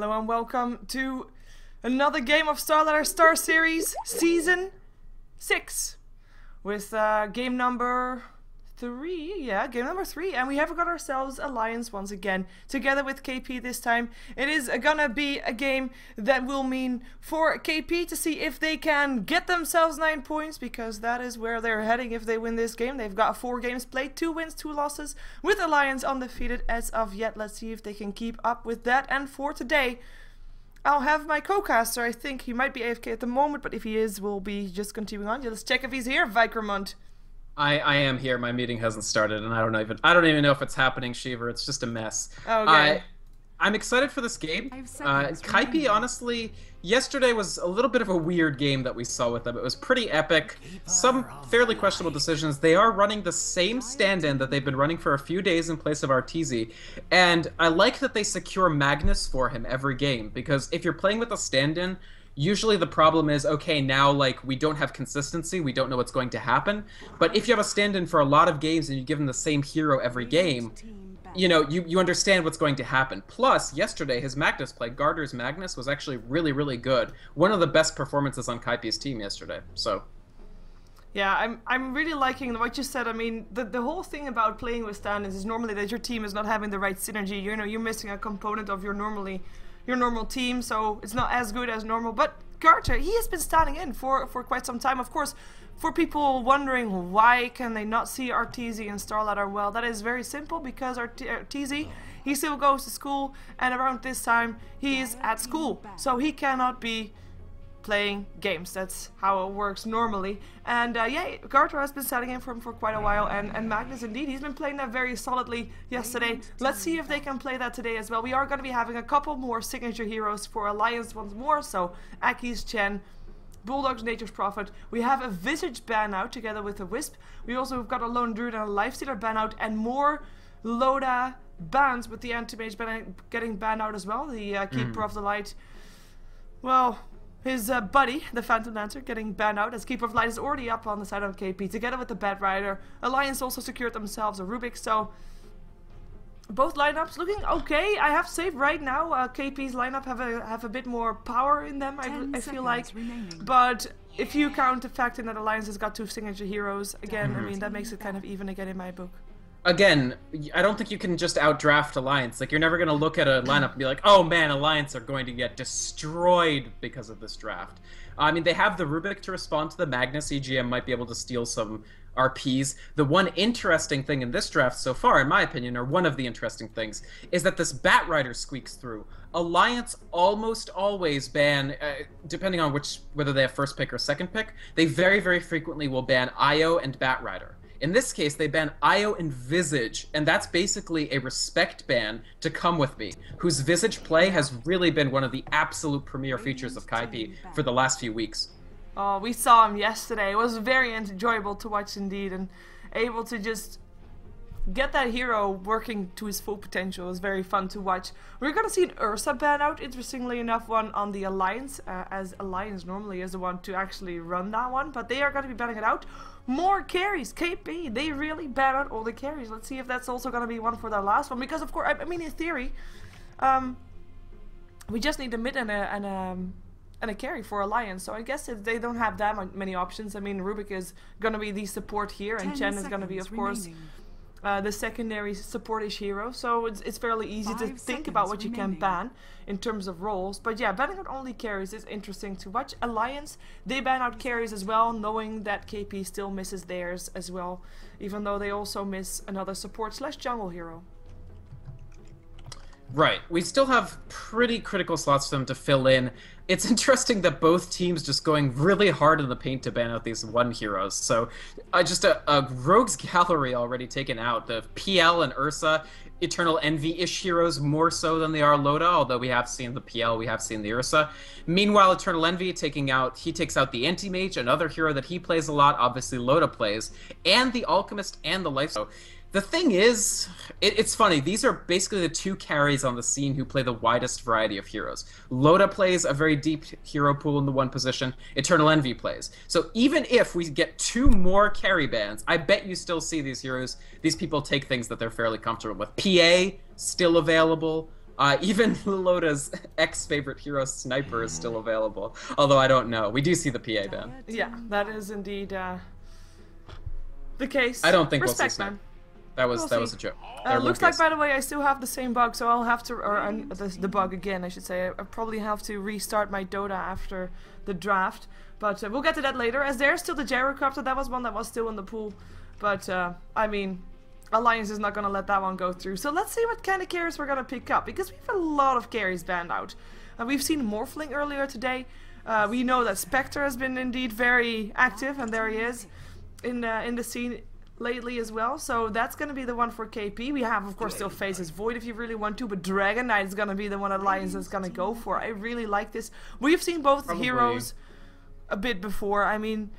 Hello and welcome to another game of StarLadder Star Series Season 6 with game number 3, game number 3, and we have got ourselves Alliance once again, together with KP this time. It is gonna be a game that will mean for KP to see if they can get themselves 9 points, because that is where they're heading if they win this game. They've got 4 games played, 2 wins, 2 losses, with Alliance undefeated as of yet. Let's see if they can keep up with that. And for today, I'll have my co-caster. I think he might be AFK at the moment, but if he is, we'll be just continuing on. Let's check if he's here. Vykromond. I am here. My meeting hasn't started, and I don't even know if it's happening, Sheever. It's just a mess. Okay. I'm excited for this game. Kaipi, honestly, yesterday was a little bit of a weird game that we saw with them. It was pretty epic. Some fairly questionable decisions. They are running the same stand-in that they've been running for a few days in place of RTZ, and I like that they secure Magnus for him every game, because if you're playing with a stand-in, usually the problem is, okay, now, like, we don't have consistency, we don't know what's going to happen. But if you have a stand-in for a lot of games and you give them the same hero every game, you know, you understand what's going to happen. Plus, yesterday, his Magnus play, Garder's Magnus, was actually really, really good. One of the best performances on Kaipi's team yesterday, so... Yeah, I'm really liking what you said. I mean, the whole thing about playing with stand-ins is normally that your team is not having the right synergy. You know, you're missing a component of your normal team, so it's not as good as normal. But Garter, he has been standing in for quite some time. Of course, for people wondering why can they not see RTZ and StarLadder, well, that is very simple, because RTZ, he still goes to school, and around this time he is at school, so he cannot be playing games. That's how it works normally. And yeah, Garter has been standing in for him for quite a while, and Magnus, indeed, he's been playing that very solidly yesterday. Let's see if they can play that today as well. We are going to be having a couple more signature heroes for Alliance once more, so Aki's Chen, Bulldog's Nature's Prophet. We have a Visage ban out together with a Wisp. We also have got a Lone Druid and a Lifestealer ban out, and more Loda bans, with the Anti-Mage getting banned out as well. The Keeper of the Light, well, his buddy, the Phantom Dancer, getting banned out, as Keeper of Light is already up on the side of KP, together with the Bat Rider. Alliance also secured themselves a Rubik, so both lineups looking okay. I have to say, right now, KP's lineup have a bit more power in them, I feel like. But if you count the fact that Alliance has got 2 signature heroes, again, I mean, that makes it kind of even again in my book. Again, I don't think you can just outdraft Alliance. Like, you're never going to look at a lineup and be like, oh man, Alliance are going to get destroyed because of this draft. I mean, they have the Rubik to respond to the Magnus. EGM might be able to steal some RPs. The one interesting thing in this draft so far, in my opinion, or one of the interesting things, is that this Bat Rider squeaks through. Alliance almost always ban, depending on whether they have first pick or second pick, they very, very frequently will ban Io and Bat Rider. In this case, they ban Io and Visage, and that's basically a respect ban to Come With Me, whose Visage play has really been one of the absolute premier features of Kaipi for the last few weeks. Oh, we saw him yesterday. It was very enjoyable to watch indeed, and able to just get that hero working to his full potential is very fun to watch. We're gonna see an Ursa ban out, interestingly enough, one on the Alliance, as Alliance normally is the one to actually run that one, but they are gonna be banning it out. More carries, KP, they really ban out all the carries. Let's see if that's also gonna be one for their last one, because of course, I mean, in theory, we just need a mid and a carry for Alliance, so I guess if they don't have that many options. I mean, Rubik is gonna be the support here, and Chen is gonna be, of course, the secondary supportish hero, so it's fairly easy to think about what you can ban in terms of roles. But yeah, banning out only carries is interesting to watch. Alliance, they ban out carries as well, knowing that KP still misses theirs as well, even though they also miss another support / jungle hero. Right, we still have pretty critical slots for them to fill in. It's interesting that both teams just going really hard in the paint to ban out these 1 heroes. So, just a Rogues Gallery already taken out. The PL and Ursa, Eternal Envy-ish heroes more so than they are Loda, although we have seen the PL, we have seen the Ursa. Meanwhile, Eternal Envy he takes out the Anti-Mage, another hero that he plays a lot, obviously Loda plays, and the Alchemist and the Life. The thing is, it's funny, these are basically the 2 carries on the scene who play the widest variety of heroes. Loda plays a very deep hero pool in the 1 position, Eternal Envy plays. So even if we get 2 more carry bans, I bet you still see these people take things that they're fairly comfortable with. PA, still available. Even Loda's ex-favorite hero Sniper is still available, although I don't know. We do see the PA ban. Yeah, that is indeed the case. I don't think we'll see Respect, Sniper. man. That was We'll a see. joke. Looks like, by the way, I still have the same bug, so I'll have to, the bug again, I should say. I probably have to restart my Dota after the draft, but we'll get to that later. As there's still the Gyrocopter, that was one that was still in the pool, but I mean, Alliance is not gonna let that one go through. So let's see what kind of carries we're gonna pick up, because we have a lot of carries banned out. We've seen Morphling earlier today. We know that Spectre has been indeed very active, and there he is in the scene lately as well, so that's gonna be the one for KP. We have, of course, still Phases Void if you really want to, but Dragon Knight is gonna be the one Alliance is gonna go for. I really like this. We've seen both heroes a bit before. I mean,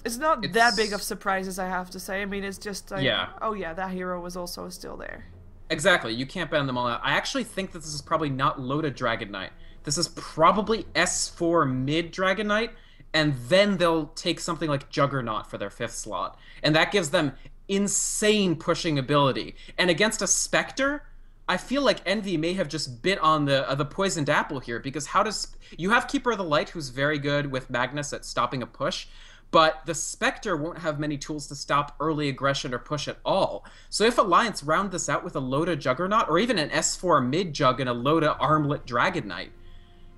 it's not that big of surprises, I have to say. I mean, it's just like, oh yeah, that hero was also still there. Exactly, you can't ban them all out. I actually think that this is probably not Loda Dragon Knight. This is probably S4 mid Dragon Knight, and then they'll take something like Juggernaut for their 5th slot. And that gives them insane pushing ability. And against a Spectre, I feel like Envy may have just bit on the poisoned apple here, because how does... You have Keeper of the Light, who's very good with Magnus at stopping a push, but the Spectre won't have many tools to stop early aggression or push at all. So if Alliance round this out with a Loda Juggernaut, or even an S4 mid-Jug and a Loda Armlet Dragon Knight,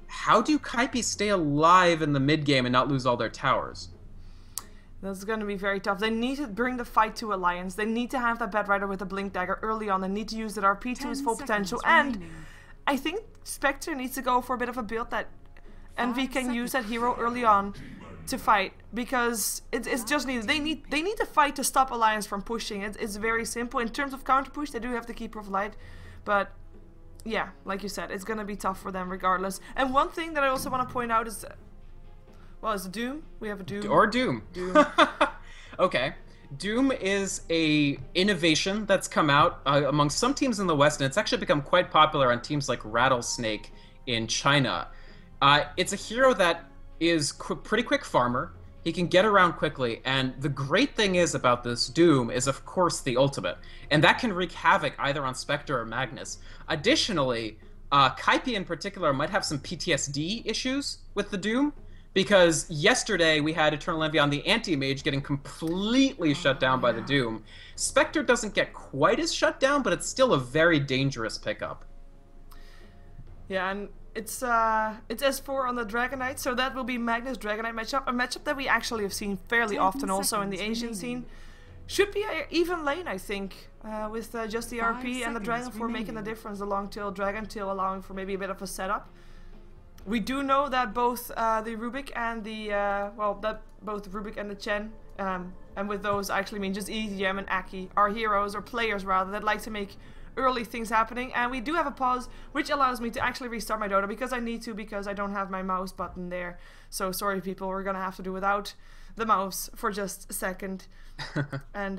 how do Kaipi stay alive in the mid-game and not lose all their towers? That's going to be very tough. They need to bring the fight to Alliance. They need to have that Bat Rider with the Blink Dagger early on. They need to use that RP to its full potential. And I think Spectre needs to go for a bit of a build that Envy can use that hero early on to fight, because it's just needed. They need to fight to stop Alliance from pushing. It's very simple. In terms of counter push, they do have the Keeper of Light, but yeah, like you said, it's gonna be tough for them regardless. And one thing that I also want to point out is, well, is Doom. We have a Doom. Or Doom. Okay. Doom is a innovation that's come out among some teams in the West, and it's actually become quite popular on teams like Rattlesnake in China. It's a hero that is pretty quick farmer. He can get around quickly, and the great thing is about this Doom is, of course, the ultimate, and that can wreak havoc either on Spectre or Magnus. Additionally, Kaipi in particular might have some PTSD issues with the Doom, because yesterday we had Eternal Envy on the Anti-Mage getting completely shut down by the Doom. Spectre doesn't get quite as shut down, but it's still a very dangerous pickup. Yeah, and it's S4 on the Dragon Knight, so that will be Magnus Dragon Knight matchup, a matchup that we actually have seen fairly often also in the Asian scene. Should be an even lane, I think, with just the RP and the Dragon 4 making the difference, the long tail, Dragon tail allowing for maybe a bit of a setup. We do know that both the Rubik and the, both Rubik and the Chen, and with those I actually mean just EDM and Aki, are heroes, or players rather, that like to make early things happening. And we do have a pause, which allows me to actually restart my Dota, because I need to, because I don't have my mouse button there. So sorry people, we're gonna have to do without the mouse for just a second. And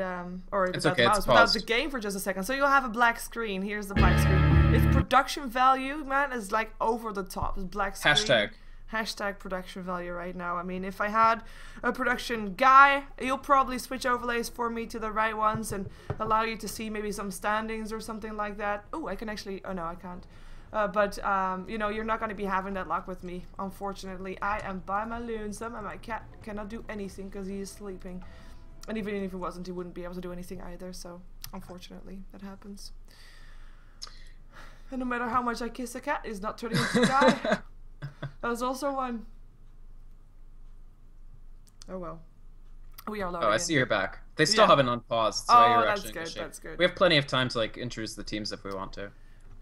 or without the mouse, without the game for just a second. So you'll have a black screen. Here's the black screen. Its production value, man, is like over the top. It's black screen. Hashtag production value right now. I mean, if I had a production guy, he'll probably switch overlays for me to the right ones and allow you to see maybe some standings or something like that. Oh, I can actually, oh no, I can't. But you know, you're not going to be having that luck with me, unfortunately. I am by my lonesome, and my cat cannot do anything because he is sleeping. And even if he wasn't, he wouldn't be able to do anything either, so unfortunately, that happens. And no matter how much I kiss a cat, he's not turning into a guy. That was also one. Oh well. We are loading. Oh, I see you're back. They still haven't unpaused, so oh, you're that's actually good, that's good. We have plenty of time to like introduce the teams if we want to.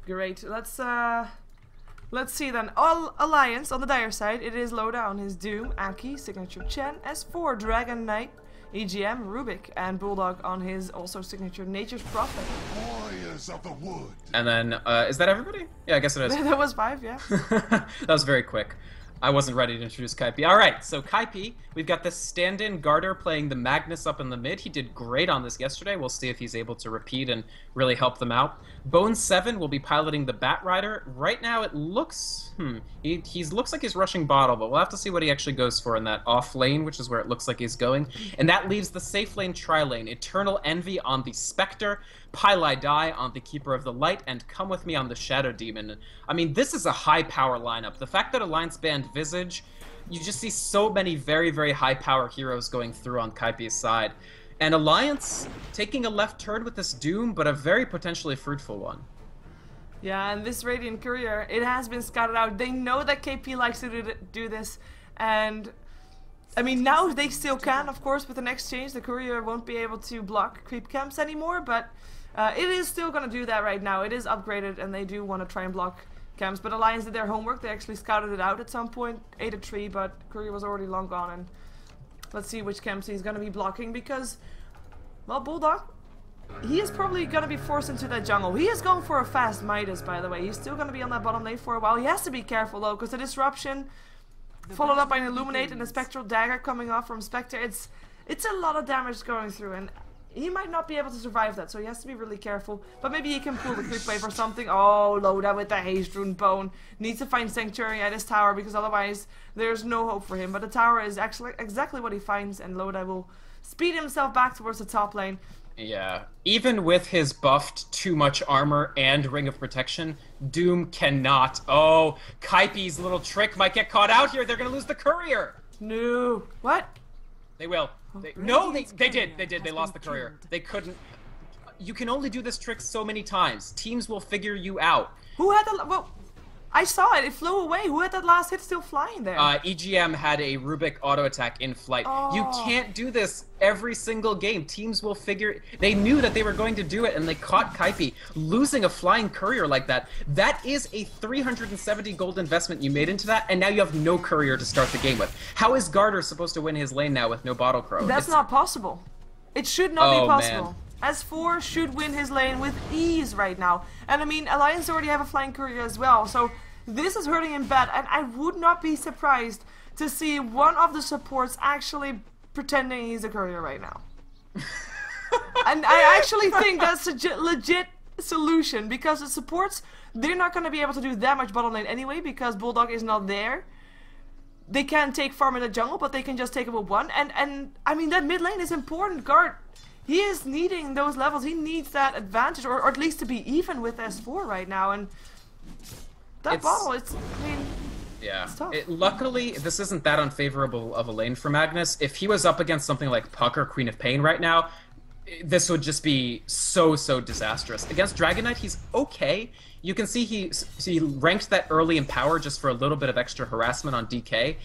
Great. Let's see then. All Alliance on the dire side, it is Loda on his Doom, Aki, Signature Chen, S4 Dragon Knight, EGM, Rubik, and Bulldog on his also signature Nature's Prophet. Warriors of the wood. And then, is that everybody? Yeah, I guess it is. That was 5, yeah. That was very quick. I wasn't ready to introduce Kaipi. Alright, so Kaipi, we've got this stand-in Garter playing the Magnus up in the mid. He did great on this yesterday. We'll see if he's able to repeat and really help them out. Bone7 will be piloting the Bat Rider. Right now it looks... He looks like he's rushing bottle, but we'll have to see what he actually goes for in that off lane, which is where it looks like he's going. And that leaves the safe lane tri-lane. Eternal Envy on the Spectre, Pylai Die on the Keeper of the Light, and Come With Me on the Shadow Demon. I mean, this is a high-power lineup. The fact that Alliance banned Visage, you just see so many very, very high-power heroes going through on Kaipi's side. And Alliance taking a left turn with this Doom, but a very potentially fruitful one. Yeah, and this Radiant Courier, it has been scouted out. They know that KP likes to do this, and I mean, now they still can, of course, with the next change. The Courier won't be able to block creep camps anymore, but it is still going to do that right now. It is upgraded, and they do want to try and block camps. But Alliance did their homework. They actually scouted it out at some point, ate a tree, but Courier was already long gone. And let's see which camps he's going to be blocking, because, well, Bulldog, he is probably going to be forced into that jungle. He is going for a fast Midas, by the way. He's still going to be on that bottom lane for a while. He has to be careful, though, because the disruption, followed up by an Illuminate and a Spectral Dagger coming off from Spectre, it's a lot of damage going through, and he might not be able to survive that, so he has to be really careful. But maybe he can pull the creep wave or something. Oh, Loda with the Haze Rune Bone. Needs to find Sanctuary at his tower, because otherwise there's no hope for him. But the tower is actually exactly what he finds, and Loda will speed himself back towards the top lane. Yeah, even with his buffed too much armor and Ring of Protection, Doom cannot. Oh, Kaipi's little trick might get caught out here. They're going to lose the Courier. No. What? They will. No, they did. They did. They lost the Courier. They couldn't. You can only do this trick so many times. Teams will figure you out. Who had the... Well, I saw it. It flew away. Who had that last hit still flying there? EGM had a Rubik auto attack in flight. Oh. You can't do this every single game. Teams will figure... They knew that they were going to do it, and they caught Kaipi. Losing a flying Courier like that, that is a 370 gold investment you made into that, and now you have no Courier to start the game with. How is Garter supposed to win his lane now with no Bottle Crow? That's not possible. It should not be possible. Man. S4 should win his lane with ease right now. And I mean, Alliance already have a flying Courier as well, so this is hurting him bad, and I would not be surprised to see one of the supports actually pretending he's a Courier right now. And I actually think that's a legit solution, because the supports, they're not going to be able to do that much bottom lane anyway, because Bulldog is not there. They can take farm in the jungle, but they can just take it with one, and I mean, that mid lane is important. Guard, he is needing those levels. He needs that advantage, or at least to be even with S4 right now, and that bottle, I mean, yeah. It's tough. Luckily, this isn't that unfavorable of a lane for Magnus. If he was up against something like Puck or Queen of Pain right now, this would just be so disastrous. Against Dragon Knight, he's okay. You can see he ranked that early in power just for a little bit of extra harassment on DK.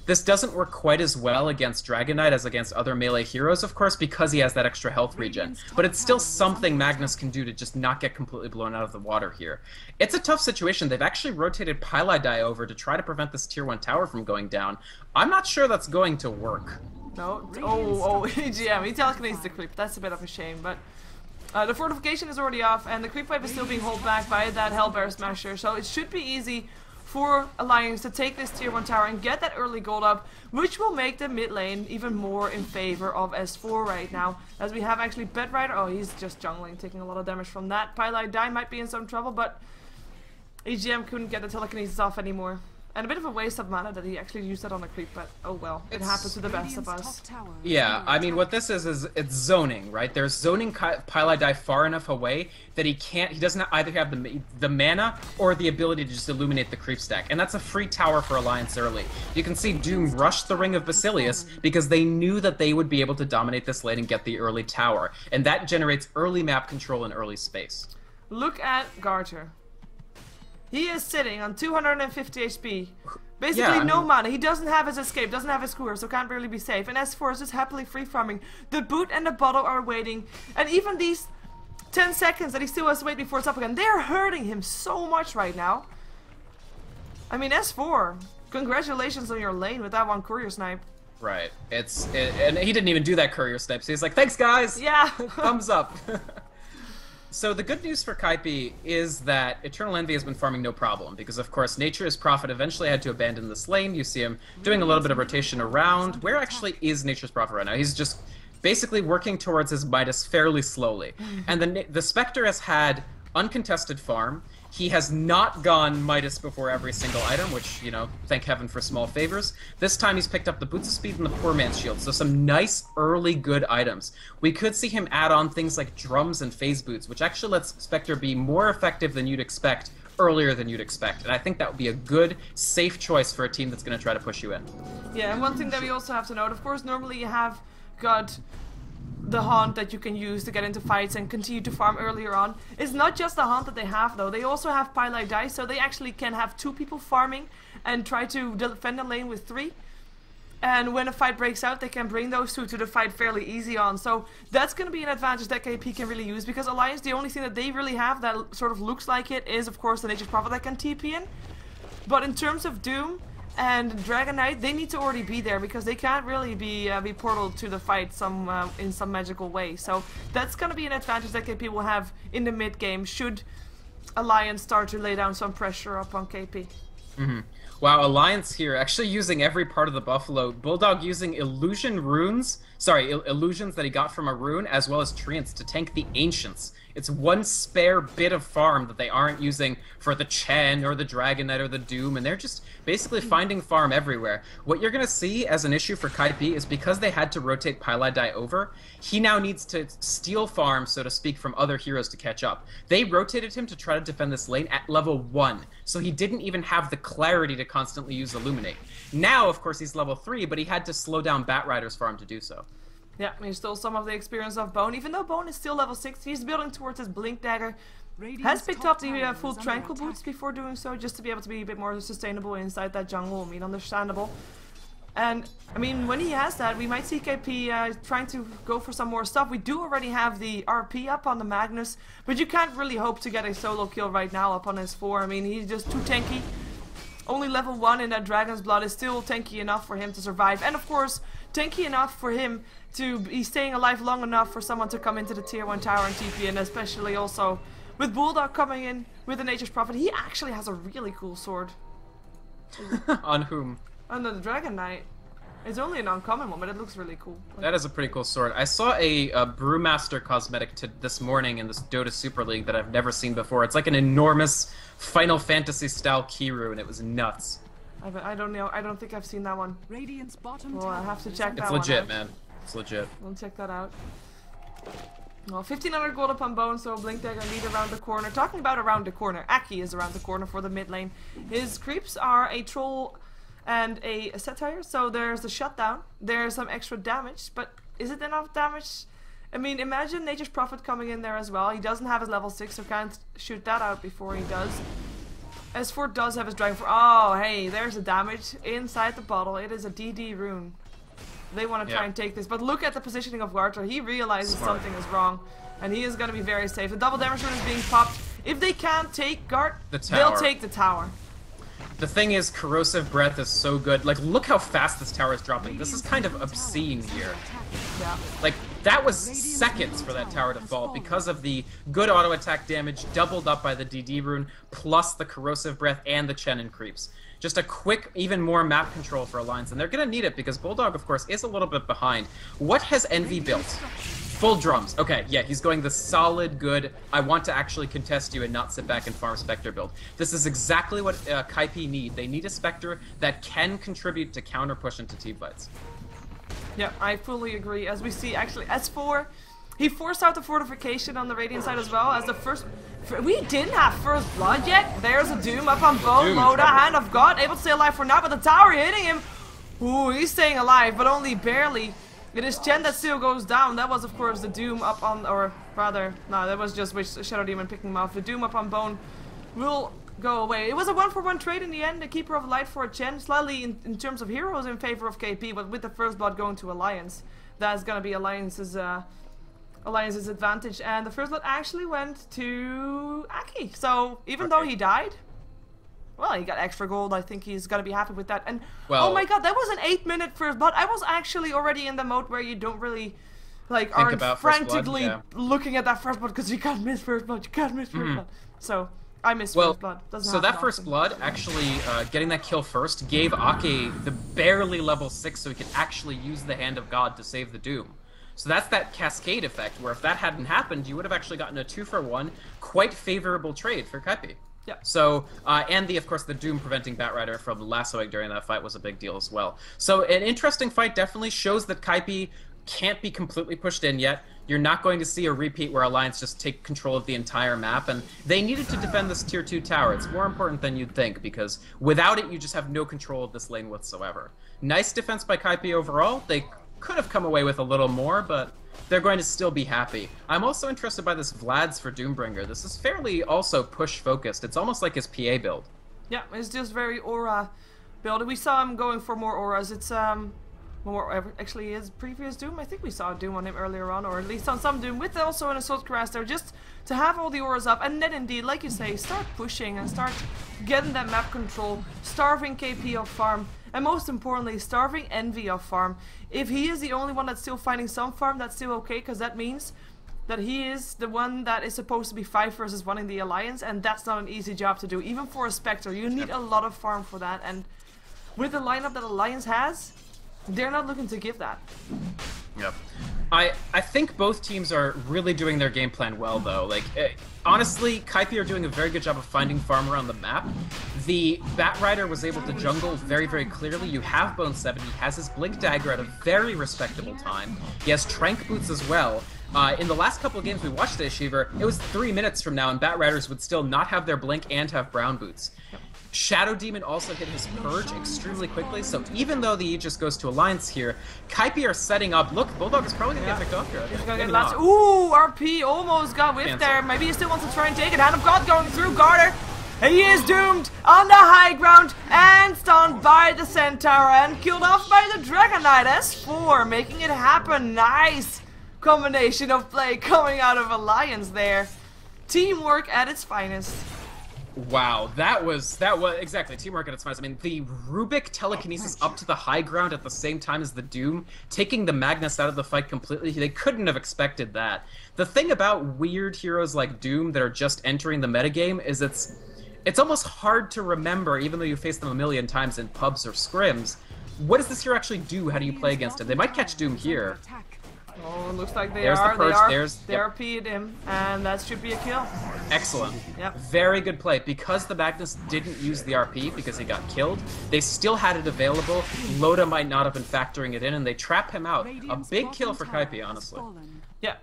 This doesn't work quite as well against Dragon Knight as against other melee heroes, of course, because he has that extra health regen. But it's still something Magnus can do to just not get completely blown out of the water here. It's a tough situation. They've actually rotated Pylai Die over to try to prevent this tier 1 tower from going down. I'm not sure that's going to work. No. Oh, EGM. He telekinesis the creep. That's a bit of a shame, but the fortification is already off, and the creep wave is still being held back by that Hellbear Smasher, so it should be easy for Alliance to take this tier 1 tower and get that early gold up, which will make the mid lane even more in favor of S4 right now, as we have actually Bed Rider. Oh, he's just jungling, taking a lot of damage from that. Pylai Die might be in some trouble, but EGM couldn't get the telekinesis off anymore. And a bit of a waste of mana that he actually used that on a creep, but oh well, it happens to the best of us. Yeah, I mean, what this is it's zoning, right? There's zoning Pylai Die far enough away that he doesn't either have the mana or the ability to just illuminate the creep stack, and that's a free tower for Alliance early. You can see Doom rush the Ring of Basilius because they knew that they would be able to dominate this lane and get the early tower, and that generates early map control and early space. Look at Garter. He is sitting on 250 HP. Basically no mana. He doesn't have his escape, doesn't have his cooler, so can't really be safe. And S4 is just happily free farming. The boot and the bottle are waiting. And even these 10 seconds that he still has to wait before it's up again, they're hurting him so much right now. I mean, S4, congratulations on your lane with that one Courier snipe. Right. And he didn't even do that Courier snipe, so he's like, thanks guys! Yeah! Thumbs up. So the good news for Kaipi is that Eternal Envy has been farming no problem, because of course Nature's Prophet eventually had to abandon this lane. You see him doing a little bit of rotation around. Where actually is Nature's Prophet right now? He's just basically working towards his Midas fairly slowly. And the Spectre has had uncontested farm. He has not gone Midas before every single item, which, you know, thank heaven for small favors. This time he's picked up the Boots of Speed and the Poor Man's Shield, so some nice early good items. We could see him add on things like Drums and Phase Boots, which actually lets Spectre be more effective than you'd expect, earlier than you'd expect. And I think that would be a good, safe choice for a team that's going to try to push you in. Yeah, and one thing that we also have to note, of course, normally you have got the haunt that you can use to get into fights and continue to farm earlier on. It's not just the haunt that they have though, they also have Pylite Dice, so they actually can have 2 people farming and try to defend a lane with 3. And when a fight breaks out, they can bring those 2 to the fight fairly easy on. So that's going to be an advantage that KP can really use, because Alliance, the only thing that they really have that sort of looks like it is of course the Nature's Prophet that can TP in. But in terms of Doom and Dragon Knight, they need to already be there, because they can't really be portaled to the fight in some magical way. So that's going to be an advantage that KP will have in the mid game, should Alliance start to lay down some pressure upon KP. Wow, Alliance here actually using every part of the Buffalo. Bulldog using illusions that he got from a rune, as well as treants to tank the Ancients. It's one spare bit of farm that they aren't using for the Chen or the Dragon Knight or the Doom, and they're just basically finding farm everywhere. What you're going to see as an issue for Kaipi is because they had to rotate Pylai over, he now needs to steal farm, so to speak, from other heroes to catch up. They rotated him to try to defend this lane at level 1, so he didn't even have the clarity to constantly use Illuminate. Now, of course, he's level 3, but he had to slow down Batrider's farm to do so. Yeah, he stole some of the experience of Bone. Even though Bone is still level 6, he's building towards his Blink Dagger. Has picked up the full Tranquil Boots before doing so, just to be able to be a bit more sustainable inside that jungle. I mean, understandable. And, I mean, when he has that, we might see KP trying to go for some more stuff. We do already have the RP up on the Magnus, but you can't really hope to get a solo kill right now up on his 4. I mean, he's just too tanky. Only level 1 in that Dragon's Blood is still tanky enough for him to survive. And, of course, tanky enough for him to be staying alive long enough for someone to come into the tier 1 tower and TP, and especially also with Bulldog coming in with the Nature's Prophet. He actually has a really cool sword. On whom? On the Dragon Knight. It's only an uncommon one, but it looks really cool. That is a pretty cool sword. I saw a Brewmaster cosmetic this morning in this Dota Super League that I've never seen before. It's like an enormous Final Fantasy style key rune. It was nuts. I don't know. I don't think I've seen that one. Radiant's bottom well, I'll have to check that one. It's legit, man. It's legit. We'll check that out. Well, 1500 gold upon Bone, so Blink Dagger lead around the corner. Talking about around the corner, Aki is around the corner for the mid lane. His creeps are a troll and a satire, so there's the shutdown. There's some extra damage, but is it enough damage? I mean, imagine Nature's Prophet coming in there as well. He doesn't have his level 6, so can't shoot that out before he does. S4 does have his Dragon for. Oh, hey, there's a damage inside the bottle. It is a DD rune. They want to try and take this, but look at the positioning of Garter. He realizes something is wrong, and he is going to be very safe. The double damage rune is being popped. If they can't take Gart, they'll take the tower. The thing is, Corrosive Breath is so good. Like, look how fast this tower is dropping. This is kind of obscene here. Yeah. Like, that was seconds for that tower to fall because of the good auto attack damage doubled up by the DD rune, plus the Corrosive Breath and the Chenin creeps. Just a quick, even more map control for Alliance, and they're going to need it because Bulldog, of course, is a little bit behind. What has Envy built? Full drums. Okay, yeah, he's going the solid, good, I want to actually contest you and not sit back and farm Spectre build. This is exactly what Kaipi need. They need a Spectre that can contribute to counter push into team fights. Yeah, I fully agree. As we see, actually, S4, he forced out the fortification on the Radiant side as well as the first... We didn't have first blood yet. There's a Doom up on Bone, Loda, Hand of God, able to stay alive for now, but the tower hitting him. Ooh, he's staying alive, but only barely. It is Chen that still goes down. That was, of course, the Doom up on, or rather, no, that was just Shadow Demon picking him off. The Doom up on Bone will go away. It was a 1-for-1 trade in the end. The Keeper of Light for a Chen, slightly in terms of heroes in favor of KP, but with the first blood going to Alliance, that's gonna be Alliance's advantage. And the first blood actually went to Aki. So even though he died, well, he got extra gold. I think he's gonna be happy with that. And oh my god, that was an 8-minute first blood. I was actually already in the mode where you don't really like aren't about first blood, frantically yeah. looking at that first blood because you can't miss first blood, you can't miss first blood. So I missed first blood. Doesn't so that happen first often. blood actually getting that kill first gave Ake the barely level 6 so he could actually use the Hand of God to save the Doom. So that's that cascade effect where if that hadn't happened, you would have actually gotten a 2-for-1, quite favorable trade for Kaipi. Yeah. So, and of course, the Doom preventing Batrider from lassoing during that fight was a big deal as well. So an interesting fight definitely shows that Kaipi can't be completely pushed in yet. You're not going to see a repeat where Alliance just take control of the entire map, and they needed to defend this tier 2 tower. It's more important than you'd think, because without it, you just have no control of this lane whatsoever. Nice defense by Kaipi overall. They could have come away with a little more, but they're going to still be happy. I'm also interested by this Vlad's for Doombringer. This is fairly also push-focused. It's almost like his PA build. Yeah, it's just very aura build. We saw him going for more auras. It's more actually his previous Doom. I think we saw a Doom on him earlier on, or at least on some Doom, with also an Assault Craster, just to have all the auras up, and then indeed, like you say, start pushing and start getting that map control, starving KP off farm, and most importantly, starving Envy off farm. If he is the only one that's still finding some farm, that's still okay, because that means that he is the one that is supposed to be 5 versus 1 in the Alliance, and that's not an easy job to do, even for a Spectre. You need a lot of farm for that, and with the lineup that Alliance has, they're not looking to give that. Yep. I think both teams are really doing their game plan well, though. Like, honestly, Kaipi are doing a very good job of finding farm around the map. The Batrider was able to jungle very, very clearly. You have Bone 7. He has his Blink Dagger at a very respectable time. He has Trank Boots as well. In the last couple of games we watched today, Sheever, it was 3 minutes from now, and Batriders would still not have their Blink and have Brown Boots. Shadow Demon also hit his Purge extremely quickly, so even though the Aegis goes to Alliance here, Kaipi are setting up. Look, Bulldog is probably going to get picked off here. He's going to get lots. Ooh, RP almost got whiffed there. Maybe he still wants to try and take it. Hand of God going through Garter. He is doomed on the high ground and stunned by the Centaur and killed off by the Dragon Knight. S4 making it happen. Nice combination of play coming out of Alliance there. Teamwork at its finest. Wow, that was exactly teamwork at its finest. I mean, the Rubik telekinesis up to the high ground at the same time as the Doom, taking the Magnus out of the fight completely. They couldn't have expected that. The thing about weird heroes like Doom that are just entering the metagame is it's almost hard to remember, even though you face them a million times in pubs or scrims. What does this hero actually do? How do you play against him? They might catch Doom here. Oh, it looks like they There's are. The Purge. They RP'd him, and that should be a kill. Excellent. Yep. Very good play. Because the Magnus didn't use the RP because he got killed, they still had it available. Loda might not have been factoring it in, and they trap him out. A big kill for Kaipi, honestly. Yeah.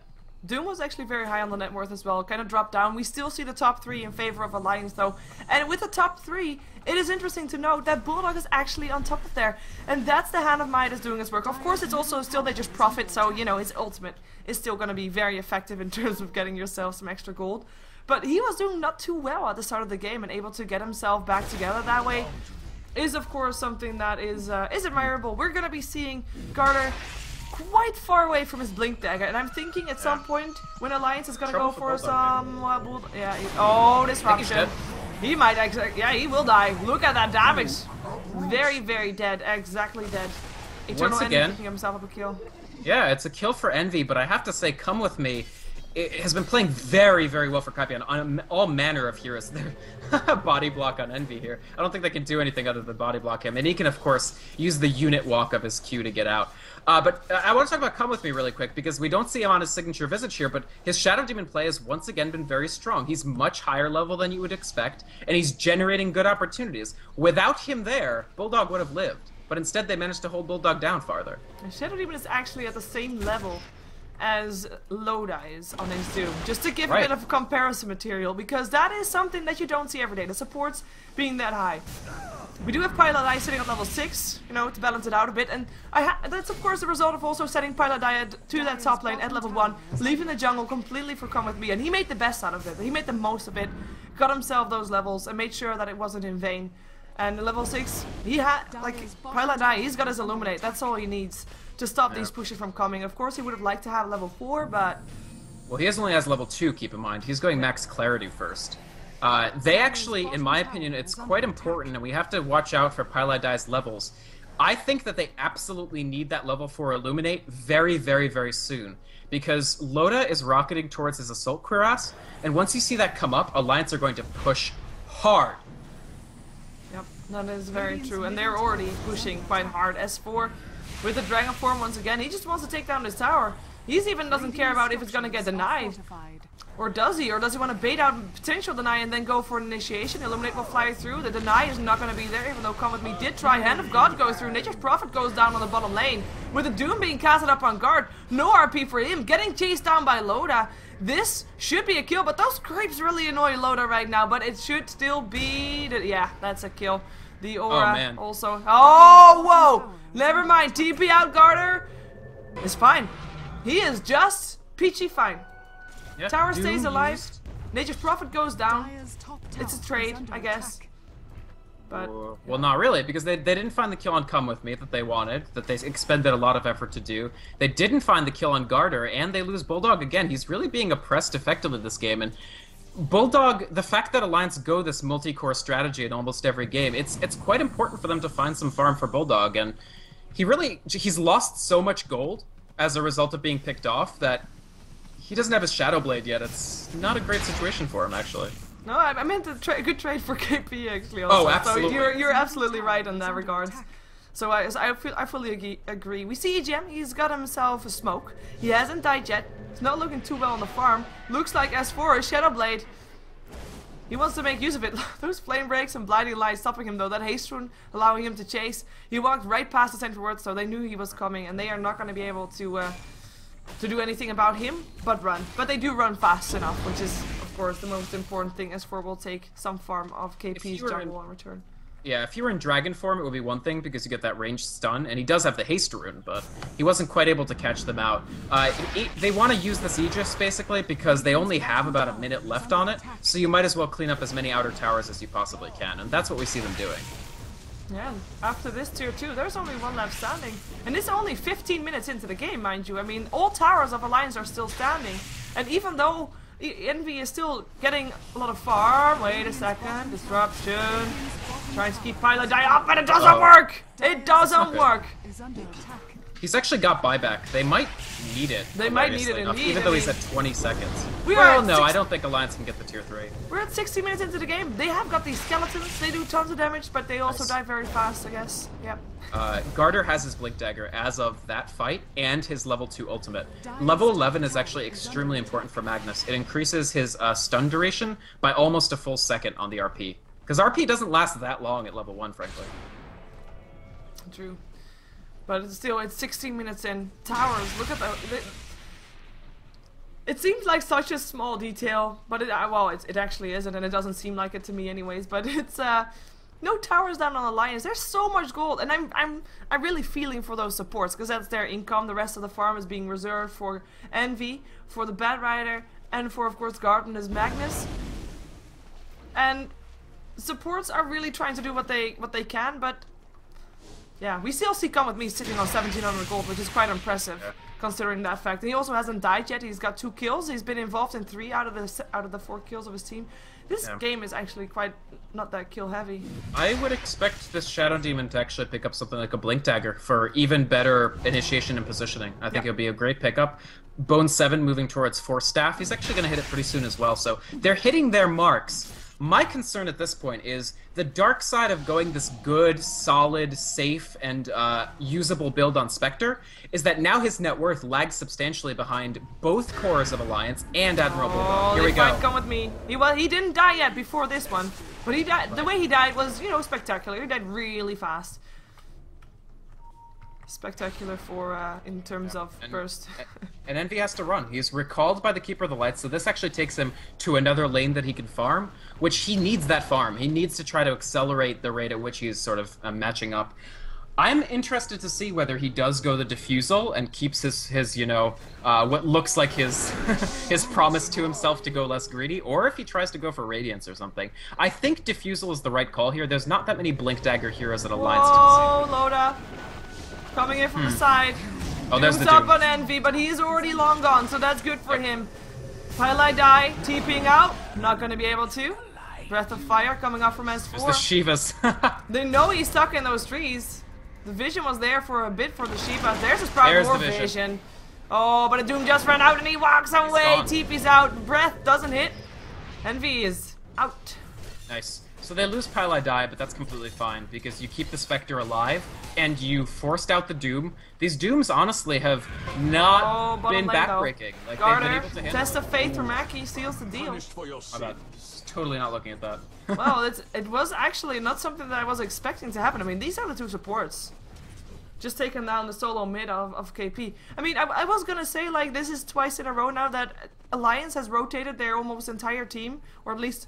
Doom was actually very high on the net worth as well, kind of dropped down. We still see the top 3 in favor of Alliance though. And with the top 3, it is interesting to note that Bulldog is actually on top of there. And that's the Hand of Midas doing his work. Of course, it's also still they just profit, so, you know, his ultimate is still going to be very effective in terms of getting yourself some extra gold. But he was doing not too well at the start of the game, and able to get himself back together that way is, of course, something that is admirable. We're going to be seeing Garter quite far away from his Blink Dagger, and I'm thinking at some point when Alliance is gonna go for some disruption. He might actually, yeah, he will die. Look at that damage. Very, very dead. Exactly dead. Eternal Envy picking himself up a kill. Yeah, it's a kill for Envy, but I have to say, Come With Me, it has been playing very, very well for Kaipi on all manner of heroes. Body block on Envy here. I don't think they can do anything other than body block him, and he can, of course, use the unit walk of his Q to get out. But I want to talk about Come With Me really quick, because we don't see him on his signature visit here, but his Shadow Demon play has once again been very strong. He's much higher level than you would expect, and he's generating good opportunities. Without him there, Bulldog would have lived, but instead they managed to hold Bulldog down farther. And Shadow Demon is actually at the same level as Loda is on his Doom, just to give a bit of comparison material, because that is something that you don't see every day, the supports being that high. We do have Piladai sitting at level 6, you know, to balance it out a bit, and that's of course the result of also setting Piladai to that top lane at level 1, leaving the jungle completely for Come With Me, and he made the best out of it, he made the most of it, got himself those levels, and made sure that it wasn't in vain. And level 6, he had, like, Piladai, he's got his Illuminate, that's all he needs to stop these pushes from coming. Of course, he would have liked to have level 4, but... Well, he only has level 2, keep in mind. He's going max Clarity first. They actually, in my opinion, it's quite important, and we have to watch out for Piladai's levels. I think that they absolutely need that level 4 Illuminate very, very, very soon. Because Loda is rocketing towards his Assault Cuirass, and once you see that come up, Alliance are going to push hard. Yep, that is very true, and they're already pushing quite hard. S4 with the Dragon Form once again, he just wants to take down this tower. He even doesn't care about if it's gonna get denied. Or does he? Or does he want to bait out potential deny and then go for an initiation? Illuminate will fly through. The deny is not going to be there, even though Come With Me did try. Hand of God goes through. Nature's Prophet goes down on the bottom lane. With the Doom being casted up on guard. No RP for him. Getting chased down by Loda. This should be a kill, but those creeps really annoy Loda right now. But it should still be... Yeah, that's a kill. The Aura also... Oh, whoa! Never mind. TP out Garter is fine. He is just peachy fine. Yep, tower stays alive. Nature's Prophet goes down. It's a trade, I guess. But well, not really, because they didn't find the kill on Come With Me that they wanted, that they expended a lot of effort to do. They didn't find the kill on Garter, and they lose Bulldog again. He's really being oppressed effectively this game, and Bulldog, the fact that Alliance go this multi-core strategy in almost every game, it's quite important for them to find some farm for Bulldog, and he's lost so much gold as a result of being picked off that he doesn't have his Shadow Blade yet. It's not a great situation for him, actually. No, I meant a good trade for KP, actually. Also. Oh, absolutely. So you're absolutely right in that regards. So I fully agree. We see EGM, he's got himself a smoke. He hasn't died yet. He's not looking too well on the farm. Looks like S4 is Shadow Blade. He wants to make use of it. Those flame breaks and blinding lights stopping him though. That haste rune allowing him to chase. He walked right past the central ward, so they knew he was coming, and they are not going to be able to do anything about him but run. But they do run fast enough, which is of course the most important thing. S4 will take some farm of KP's jungle on return. Yeah, if you were in Dragon form, it would be one thing because you get that ranged stun, and he does have the haste rune, but he wasn't quite able to catch them out. They want to use this Aegis, basically, because they only have about a minute left on it, so you might as well clean up as many outer towers as you possibly can, and that's what we see them doing. Yeah, after this tier 2, there's only one left standing. And it's only 15 minutes into the game, mind you. I mean, all towers of Alliance are still standing. And even though Envy is still getting a lot of farm, wait a second, disruption, trying to keep Pilot die up, but it doesn't work! It doesn't work! He's actually got buyback. They might need it. They might need it indeed. Even though he's at 20 seconds. No, I don't think Alliance can get the tier 3. We're at 60 minutes into the game. They have got these skeletons. They do tons of damage, but they also die very fast, I guess. Yep. Garter has his Blink Dagger as of that fight, and his level 2 ultimate. Level 11 is actually extremely important for Magnus. It increases his stun duration by almost a full second on the RP. Because RP doesn't last that long at level 1, frankly. True. But it's still, it's 16 minutes in. Towers, look at that. It seems like such a small detail, but it actually isn't, and it doesn't seem like it to me anyways. But it's no towers down on Alliance. There's so much gold, and I'm really feeling for those supports because that's their income. The rest of the farm is being reserved for Envy, for the Bad Rider, and for of course Garden as Magnus. And supports are really trying to do what they can, but. Yeah, we still see Come With Me sitting on 1700 gold, which is quite impressive, considering that fact. And he also hasn't died yet. He's got 2 kills. He's been involved in 3 out of the 4 kills of his team. This game is actually quite not that kill heavy. I would expect this Shadow Demon to actually pick up something like a Blink Dagger for even better initiation and positioning. I think it would be a great pickup. Bone 7 moving towards Force Staff. He's actually going to hit it pretty soon as well. So they're hitting their marks. My concern at this point is the dark side of going this good, solid, safe, and usable build on Spectre is that now his net worth lags substantially behind both cores of Alliance and Admiral Bulldog. Here we go. Come With Me. He didn't die yet before this one, but he died. The way he died was, you know, spectacular. He died really fast. Spectacular for in terms of burst. And Envy has to run. He's recalled by the Keeper of the Light, so this actually takes him to another lane that he can farm, which he needs that farm. He needs to try to accelerate the rate at which he's sort of matching up. I'm interested to see whether he does go the Diffusal and keeps his you know, what looks like his his promise to himself to go less greedy, or if he tries to go for Radiance or something. I think Diffusal is the right call here. There's not that many Blink Dagger heroes at Alliance to see. Oh, Loda. Coming in from the side. Oh, there's the up on Envy, but he's already long gone, so that's good for him. Highlight die, TPing out. Not going to be able to. Breath of Fire coming up from S4. There's the Sheevas. They know he's stuck in those trees. The vision was there for a bit for the Sheever. There's his probably more vision. Oh, but a Doom just ran out and he walks away. TP's out. Breath doesn't hit. Envy is out. Nice. So they lose Pile Die, but that's completely fine because you keep the Spectre alive and you forced out the Doom. These Dooms honestly have not been backbreaking. Like they've been able to handle Test of Faith from Aki seals the deal. My bad. Totally not looking at that. Well, it was actually not something that I was expecting to happen. I mean, these are the two supports. Just taking down the solo mid of KP. I mean, I was gonna say, like, this is twice in a row now that Alliance has rotated their almost entire team, or at least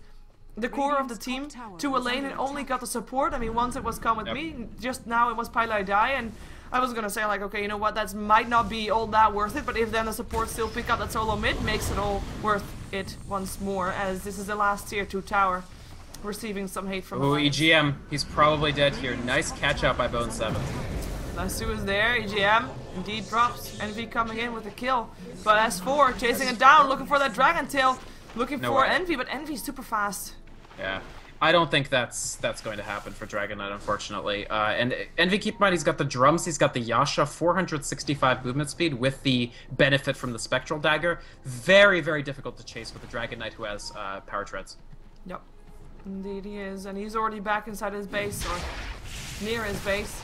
the core of the team, to a lane and only got the support. I mean, once it was Come With Me, just now it was Pile Die, and I was gonna say, like, okay, you know what, that might not be all that worth it, but if then the support still pick up that solo mid, makes it all worth it once more, as this is the last tier 2 tower receiving some hate from Alliance. EGM, he's probably dead here. Nice catch out by Bone 7. Nasu is there, EGM indeed drops, Envy coming in with a kill, but S4 chasing it down, looking for that Dragon Tail, looking for Envy, but Envy's super fast. Yeah, I don't think that's going to happen for Dragon Knight, unfortunately. And Envy, keep in mind, he's got the drums, he's got the Yasha, 465 movement speed with the benefit from the Spectral Dagger. Very, very difficult to chase with the Dragon Knight who has power treads. Yep, indeed he is, and he's already back inside his base, or near his base.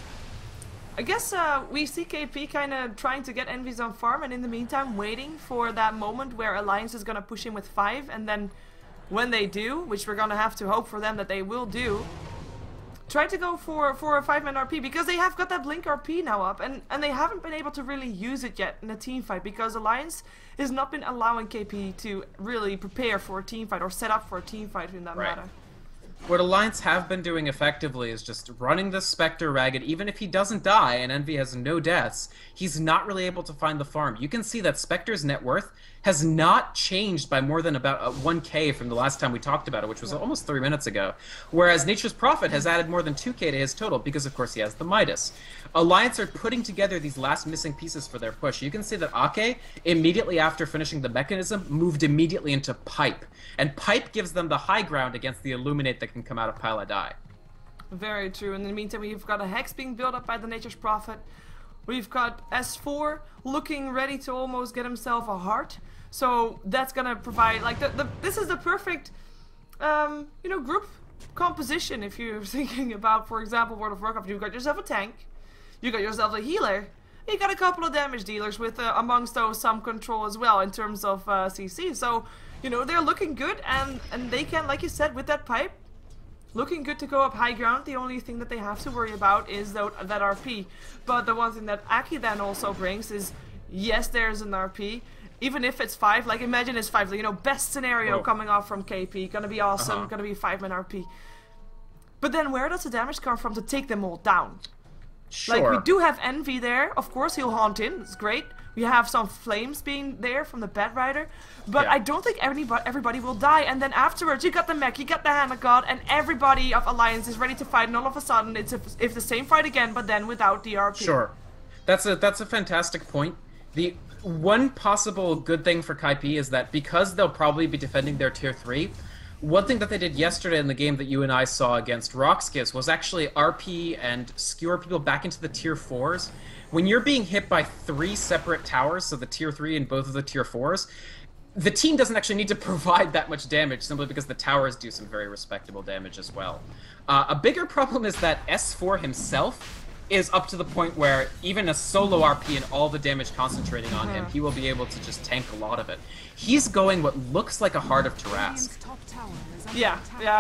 I guess we see KP kind of trying to get Envy's on farm, and in the meantime waiting for that moment where Alliance is going to push in with 5, and then when they do, which we're going to have to hope for them that they will do, try to go for a 5-man RP, because they have got that Blink RP now up, and they haven't been able to really use it yet in a team fight, because Alliance has not been allowing KP to really prepare for a team fight or set up for a team fight in that matter. What Alliance have been doing effectively is just running the Spectre ragged. Even if he doesn't die and Envy has no deaths, he's not really able to find the farm. You can see that Spectre's net worth has not changed by more than about 1k from the last time we talked about it, which was almost 3 minutes ago. Whereas Nature's Prophet has added more than 2k to his total because, of course, he has the Midas. Alliance are putting together these last missing pieces for their push. You can see that Ake, immediately after finishing the mechanism, moved immediately into Pipe. And Pipe gives them the high ground against the Illuminate that can come out of Pile Die. Very true. In the meantime, we've got a Hex being built up by the Nature's Prophet. We've got S4 looking ready to almost get himself a heart. So that's gonna provide, like, this is the perfect, you know, group composition if you're thinking about, for example, World of Warcraft. You've got yourself a tank, you got yourself a healer, you got a couple of damage dealers with, amongst those, some control as well in terms of CC. So, you know, they're looking good, and they can, like you said, with that Pipe, looking good to go up high ground. The only thing that they have to worry about is that RP. But the one thing that Aki then also brings is, yes, there's an RP. Even if it's 5, like imagine it's 5, you know, best scenario coming off from KP, gonna be awesome, gonna be 5-man RP. But then where does the damage come from to take them all down? Sure. Like, we do have Envy there, of course he'll haunt in, it's great. We have some flames being there from the Bed Rider, but I don't think everybody will die. And then afterwards, you got the mech, you got the Hand of God, and everybody of Alliance is ready to fight. And all of a sudden, it's the same fight again, but then without the RP. Sure, that's a fantastic point. The one possible good thing for KP is that because they'll probably be defending their tier 3, one thing that they did yesterday in the game that you and I saw against Rockskiz was actually RP and skewer people back into the tier 4s. When you're being hit by 3 separate towers, so the tier 3 and both of the tier 4s, the team doesn't actually need to provide that much damage simply because the towers do some very respectable damage as well. A bigger problem is that S4 himself is up to the point where even a solo RP and all the damage concentrating on him, he will be able to just tank a lot of it. He's going what looks like a Heart of Tarrasque. Yeah,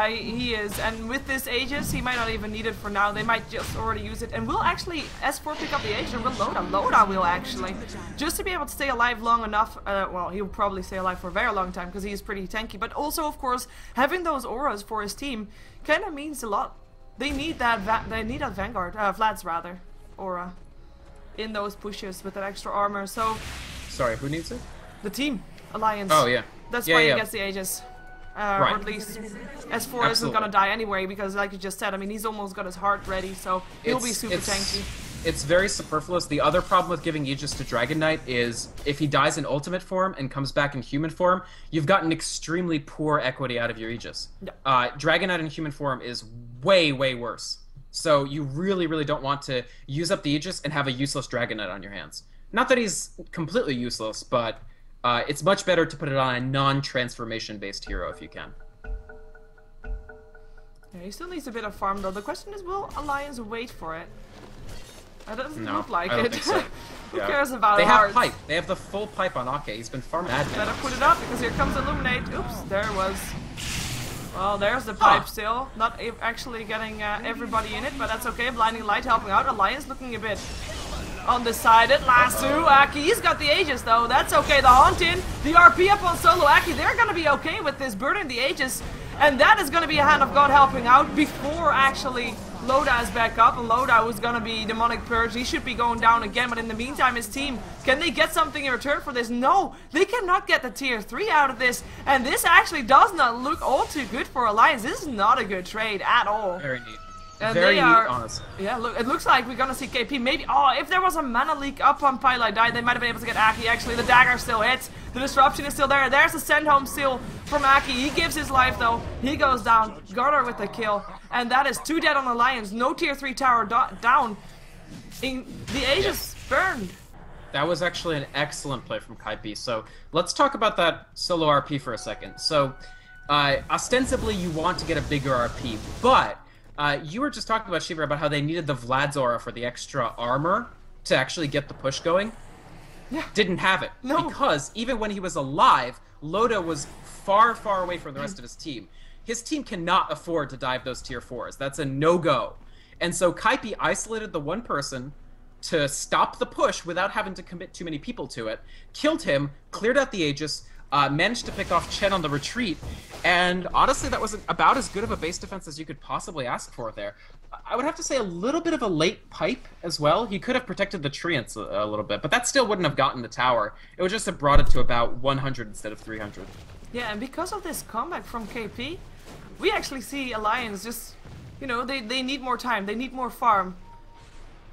he is. And with this Aegis, he might not even need it for now. They might just already use it. And we'll actually, S4 pick up the Aegis and we'll Loda will actually. Just to be able to stay alive long enough. Well, he'll probably stay alive for a very long time because he is pretty tanky. But also, of course, having those auras for his team kind of means a lot. They need that Vanguard, Vlad's rather, aura in those pushes with that extra armor. So, sorry, who needs it? The team, Alliance. Oh yeah. That's why he gets the Aegis. Or at least S4 isn't gonna die anyway because, like you just said, I mean, he's almost got his heart ready, so he'll be super tanky. It's very superfluous. The other problem with giving Aegis to Dragon Knight is if he dies in ultimate form and comes back in human form, you've gotten extremely poor equity out of your Aegis. Dragon Knight in human form is way, way worse. So you really, really don't want to use up the Aegis and have a useless Dragon Knight on your hands. Not that he's completely useless, but it's much better to put it on a non-transformation-based hero if you can. Yeah, he still needs a bit of farm though. The question is, will Alliance wait for it? It doesn't look like I don't it. think so. Who cares about They hearts? have pipe. They have the full pipe on Ake. He's been farming admin. Better put it up because here comes Illuminate. Oops, there it was. Well, there's the pipe still. Not actually getting everybody in it, but that's okay. Blinding Light helping out. Alliance looking a bit undecided. Lasso, Aki's got the Aegis though. That's okay. The Haunt in. The RP up on solo Aki. They're going to be okay with this burning the Aegis. And that is going to be a Hand of God helping out before actually Loda is back up. And Loda was going to be Demonic Purge. He should be going down again. But in the meantime, his team, can they get something in return for this? No, they cannot get the tier 3 out of this. And this actually does not look all too good for Alliance. This is not a good trade at all. Very neat. And Very neat, honestly. Yeah, look, it looks like we're gonna see KP. Maybe, oh, if there was a mana leak up on Pylai Die, they might have been able to get Aki. Actually, the dagger still hits. The disruption is still there. There's the send home still from Aki. He gives his life though. He goes down. Garter with the kill. And that is 2 dead on Alliance. No tier 3 tower down. The Aegis burned. That was actually an excellent play from Kaipi. So let's talk about that solo RP for a second. So ostensibly you want to get a bigger RP, but you were just talking about Sheever about how they needed the Vlad's aura for the extra armor to actually get the push going. Yeah. Didn't have it. No. Because even when he was alive, Loda was far, far away from the rest of his team. His team cannot afford to dive those tier 4s. That's a no-go. And so Kaipi isolated the one person to stop the push without having to commit too many people to it, killed him, cleared out the Aegis, managed to pick off Chen on the retreat, and honestly that was about as good of a base defense as you could possibly ask for there. I would have to say a little bit of a late pipe as well. He could have protected the treants a little bit, but that still wouldn't have gotten the tower. It would just have brought it to about 100 instead of 300. Yeah, and because of this comeback from KP, we actually see Alliance just, you know, they need more time, they need more farm.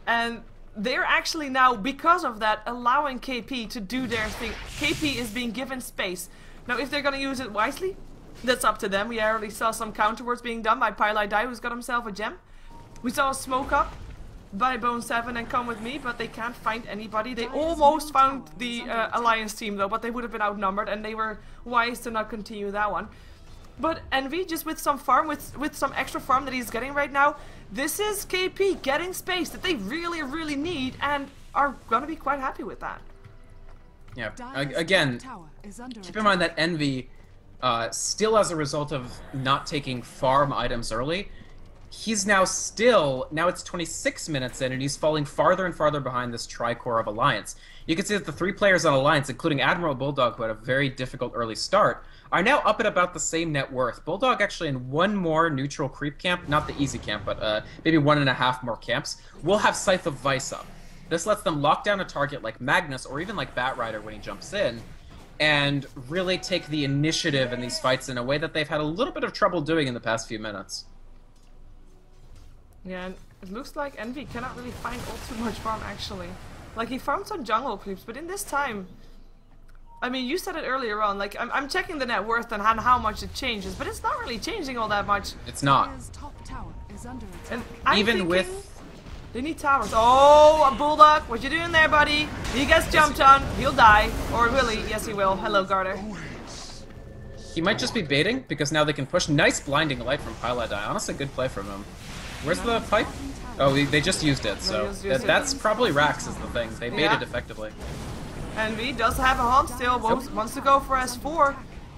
And they're actually now, because of that, allowing KP to do their thing. KP is being given space. Now, if they're going to use it wisely, that's up to them. We already saw some counterworks being done by Pylai Dai, who's got himself a gem. We saw a smoke up by Bone 7 and Come With Me, but they can't find anybody. They almost found the Alliance team, though, but they would have been outnumbered, and they were wise to not continue that one. But Envy, just with some farm, with some extra farm that he's getting right now, this is KP getting space that they really, really need and are going to be quite happy with that. Yeah, again, keep in mind that Envy, still as a result of not taking farm items early, he's now it's 26 minutes in and he's falling farther and farther behind this tri-core of Alliance. You can see that the 3 players on Alliance, including Admiral Bulldog, who had a very difficult early start, are now up at about the same net worth. Bulldog actually in 1 more neutral creep camp, not the easy camp, but maybe 1.5 more camps, will have Scythe of Vice up. This lets them lock down a target like Magnus or even like Batrider when he jumps in, and really take the initiative in these fights in a way that they've had a little bit of trouble doing in the past few minutes. Yeah, and it looks like Envy cannot really find all too much farm actually. Like he found some jungle creeps, but in this time, I mean, you said it earlier on, like, I'm checking the net worth and how much it changes, but it's not really changing all that much. It's not. And I'm even thinking with... they need towers. Oh, a Bulldog, what you doing there, buddy? He gets jumped on, he'll die. Or will he? Yes, he will. Hello, Garter. He might just be baiting, because now they can push. Nice blinding light from Pylai Die. Honestly, good play from him. Where's the pipe? Oh, they just used it, so that's probably Rax is the thing. They baited effectively. Envy does have a haunt still, wants to go for S4.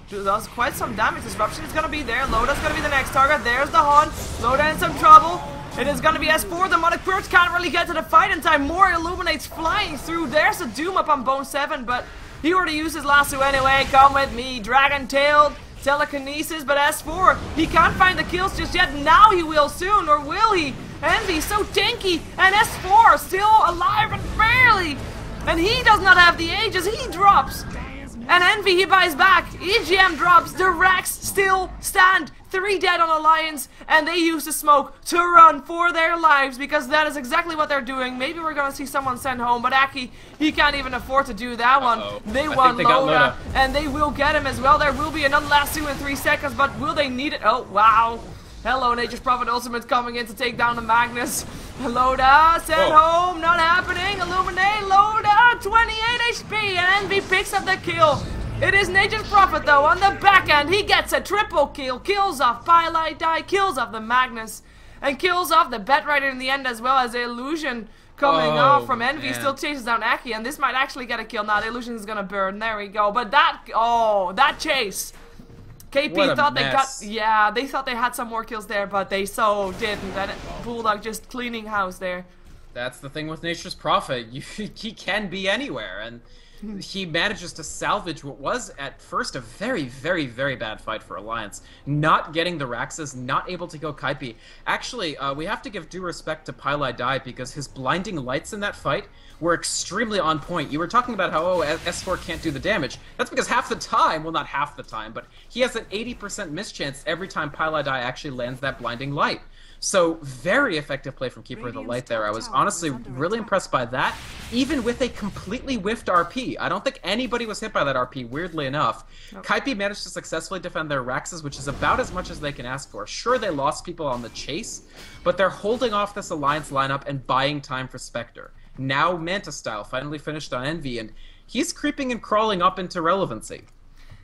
Does quite some damage. Disruption is going to be there. Loda's going to be the next target. There's the haunt. Loda in some trouble. It is going to be S4. The Demonic Purge can't really get to the fight in time. More Illuminates flying through. There's a Doom up on Bone 7, but he already used his lasso anyway. Come with me. Dragon-tailed. Telekinesis, but S4, he can't find the kills just yet. Now he will soon, or will he? Envy so tanky, and S4 still alive and barely. And he does not have the Aegis, he drops. And Envy, he buys back. EGM drops, the Rex still stand. 3 dead on Alliance, and they use the smoke to run for their lives, because that is exactly what they're doing. Maybe we're gonna see someone sent home, but Aki, he can't even afford to do that one. They want Loda, and they will get him as well. There will be another lasso in 3 seconds, but will they need it? Oh, wow. Hello, Nature's Prophet Ultimate coming in to take down the Magnus. Loda sent home, not happening. Illuminate, Loda, 28 HP, and Envy picks up the kill. It is Nature's Prophet though on the back end. He gets a triple kill, kills off Pylite Die, kills off the Magnus, and kills off the Betrider in the end, as well as the Illusion coming off from Envy. Man. Still chases down Aki, and this might actually get a kill. Now the Illusion is gonna burn. There we go. But that chase. KP thought they thought they had some more kills there, but they so didn't. And Bulldog just cleaning house there. That's the thing with Nature's Prophet. He can be anywhere, and he manages to salvage what was at first a very, very, very bad fight for Alliance. Not getting the Raxes, not able to kill Kaipi. Actually, we have to give due respect to Pylai Dai because his blinding lights in that fight were extremely on point. You were talking about how, S4 can't do the damage. That's because half the time, well, not half the time, but he has an 80% mischance every time Pylai Dai actually lands that blinding light. So, very effective play from Keeper of the Light there. I was honestly really impressed by that, even with a completely whiffed RP. I don't think anybody was hit by that RP, weirdly enough. Nope. Kaipi managed to successfully defend their Raxes, which is about as much as they can ask for. Sure, they lost people on the chase, but they're holding off this Alliance lineup and buying time for Spectre. Now Manta Style finally finished on Envy, and he's creeping and crawling up into relevancy.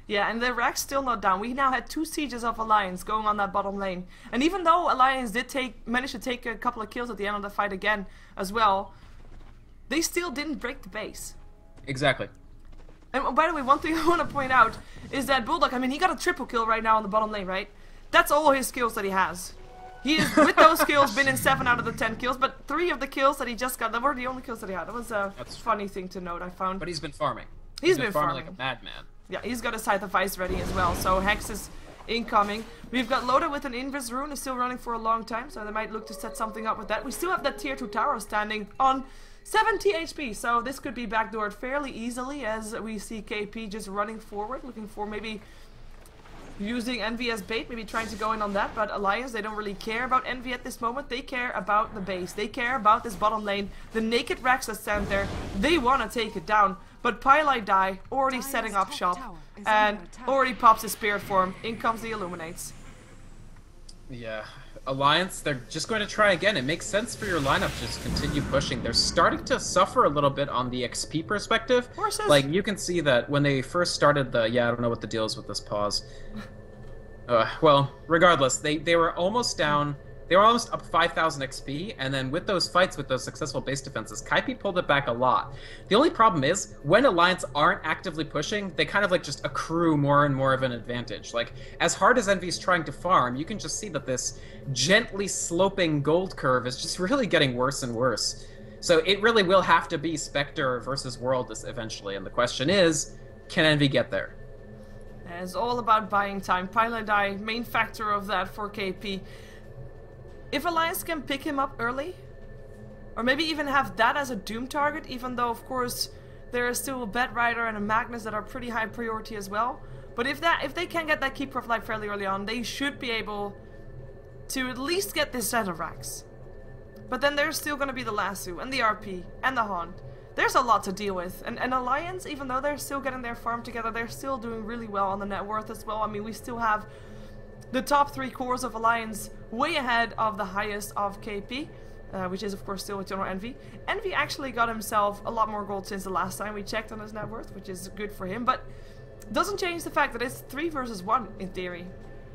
Yeah, and the Rax still not down. We now had 2 sieges of Alliance going on that bottom lane. And even though Alliance did manage to take a couple of kills at the end of the fight again as well, they still didn't break the base. Exactly. And by the way, one thing I want to point out is that Bulldog, I mean, he got a triple kill right now on the bottom lane, right? That's all his skills that he has. He is, with those kills, been in 7 out of the 10 kills, but 3 of the kills that he just got, that were the only kills that he had. That was a funny thing to note, I found. But he's been farming. He's been farming like a madman. Yeah, he's got a Scythe of Ice ready as well, so Hex is incoming. We've got Loda with an Invis Rune, is still running for a long time, so they might look to set something up with that. We still have that tier 2 tower standing on 70 HP, so this could be backdoored fairly easily as we see KP just running forward, looking for maybe using Envy as bait, maybe trying to go in on that, but Alliance, they don't really care about Envy at this moment. They care about the base. They care about this bottom lane. The naked Rax that stand there, they want to take it down. But Pylai Dai already setting up shop and already pops his spirit form. In comes the Illuminates. Yeah, Alliance, they're just going to try again. It makes sense for your lineup to just continue pushing. They're starting to suffer a little bit on the XP perspective. Horses. Like, you can see that when they first started the... Yeah, I don't know what the deal is with this pause. Well, regardless, they were almost down... They were almost up 5,000 XP, and then with those fights, with those successful base defenses, Kaipi pulled it back a lot. The only problem is, when Alliance aren't actively pushing, they kind of like just accrue more and more of an advantage. Like, as hard as Envy's trying to farm, you can just see that this gently sloping gold curve is just really getting worse and worse. So it really will have to be Spectre versus World eventually, and the question is, can Envy get there? It's all about buying time. Pylai Dai, main factor of that for KP. If Alliance can pick him up early, or maybe even have that as a Doom target, even though, of course, there is still a Betrider and a Magnus that are pretty high priority as well. But if they can get that Keeper of Light fairly early on, they should be able to at least get this set of racks. But then there's still going to be the Lasso, and the RP, and the Haunt. There's a lot to deal with. And Alliance, even though they're still getting their farm together, they're still doing really well on the net worth as well. I mean, we still have the top 3 cores of Alliance way ahead of the highest of KP, which is of course still Eternal Envy. Envy actually got himself a lot more gold since the last time we checked on his net worth, which is good for him, but doesn't change the fact that it's 3 versus 1 in theory,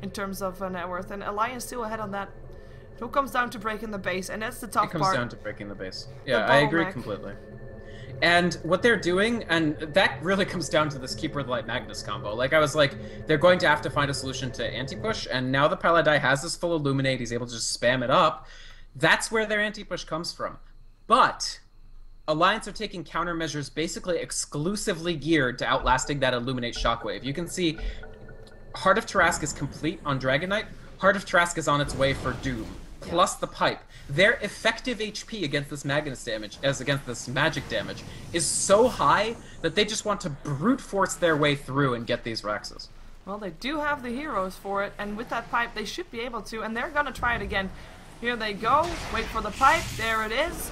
in terms of net worth, and Alliance still ahead on that. It all comes down to breaking the base, and that's the tough part. It comes down to breaking the base. Yeah, I agree completely. And what they're doing, and that really comes down to this Keeper of the Light Magnus combo. Like, I was like, they're going to have to find a solution to anti-push, and now the Pylai Dai has this full Illuminate, he's able to just spam it up. That's where their anti-push comes from. But Alliance are taking countermeasures basically exclusively geared to outlasting that Illuminate Shockwave. You can see Heart of Tarrasque is complete on Dragon Knight, Heart of Tarrasque is on its way for Doom. Plus the pipe. Their effective HP against this Magnus damage, as against this magic damage, is so high that they just want to brute force their way through and get these Raxes. Well, they do have the heroes for it, and with that pipe they should be able to, and they're gonna try it again. Here they go, wait for the pipe, there it is.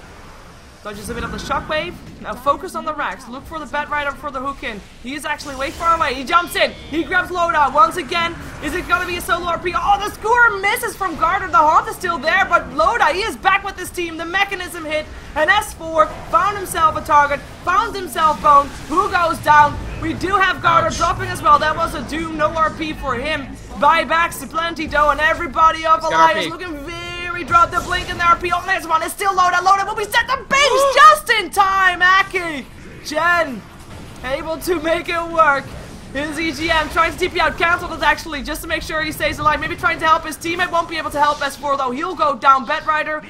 Dodges a bit of the shockwave. Now focus on the racks. Look for the Bat Rider for the hook in. He is actually way far away. He jumps in. He grabs Loda once again. Is it gonna be a solo RP? Oh, the skewer misses from Garter. The haunt is still there, but Loda, he is back with his team. The mechanism hit. And S4 found himself a target. Found himself Bone. Who goes down? We do have Garter dropping as well. That was a Doom. No RP for him. Buybacks to plenty though, and everybody up alive is looking very dropped. The blink in the RP. Oh, there's one. It's still Loda. Loda will be set to base just in time. Aki. Jen able to make it work. His EGM trying to TP out. Cancelled it actually just to make sure he stays alive. Maybe trying to help his teammate. Won't be able to help S4 though. He'll go down. Bat Rider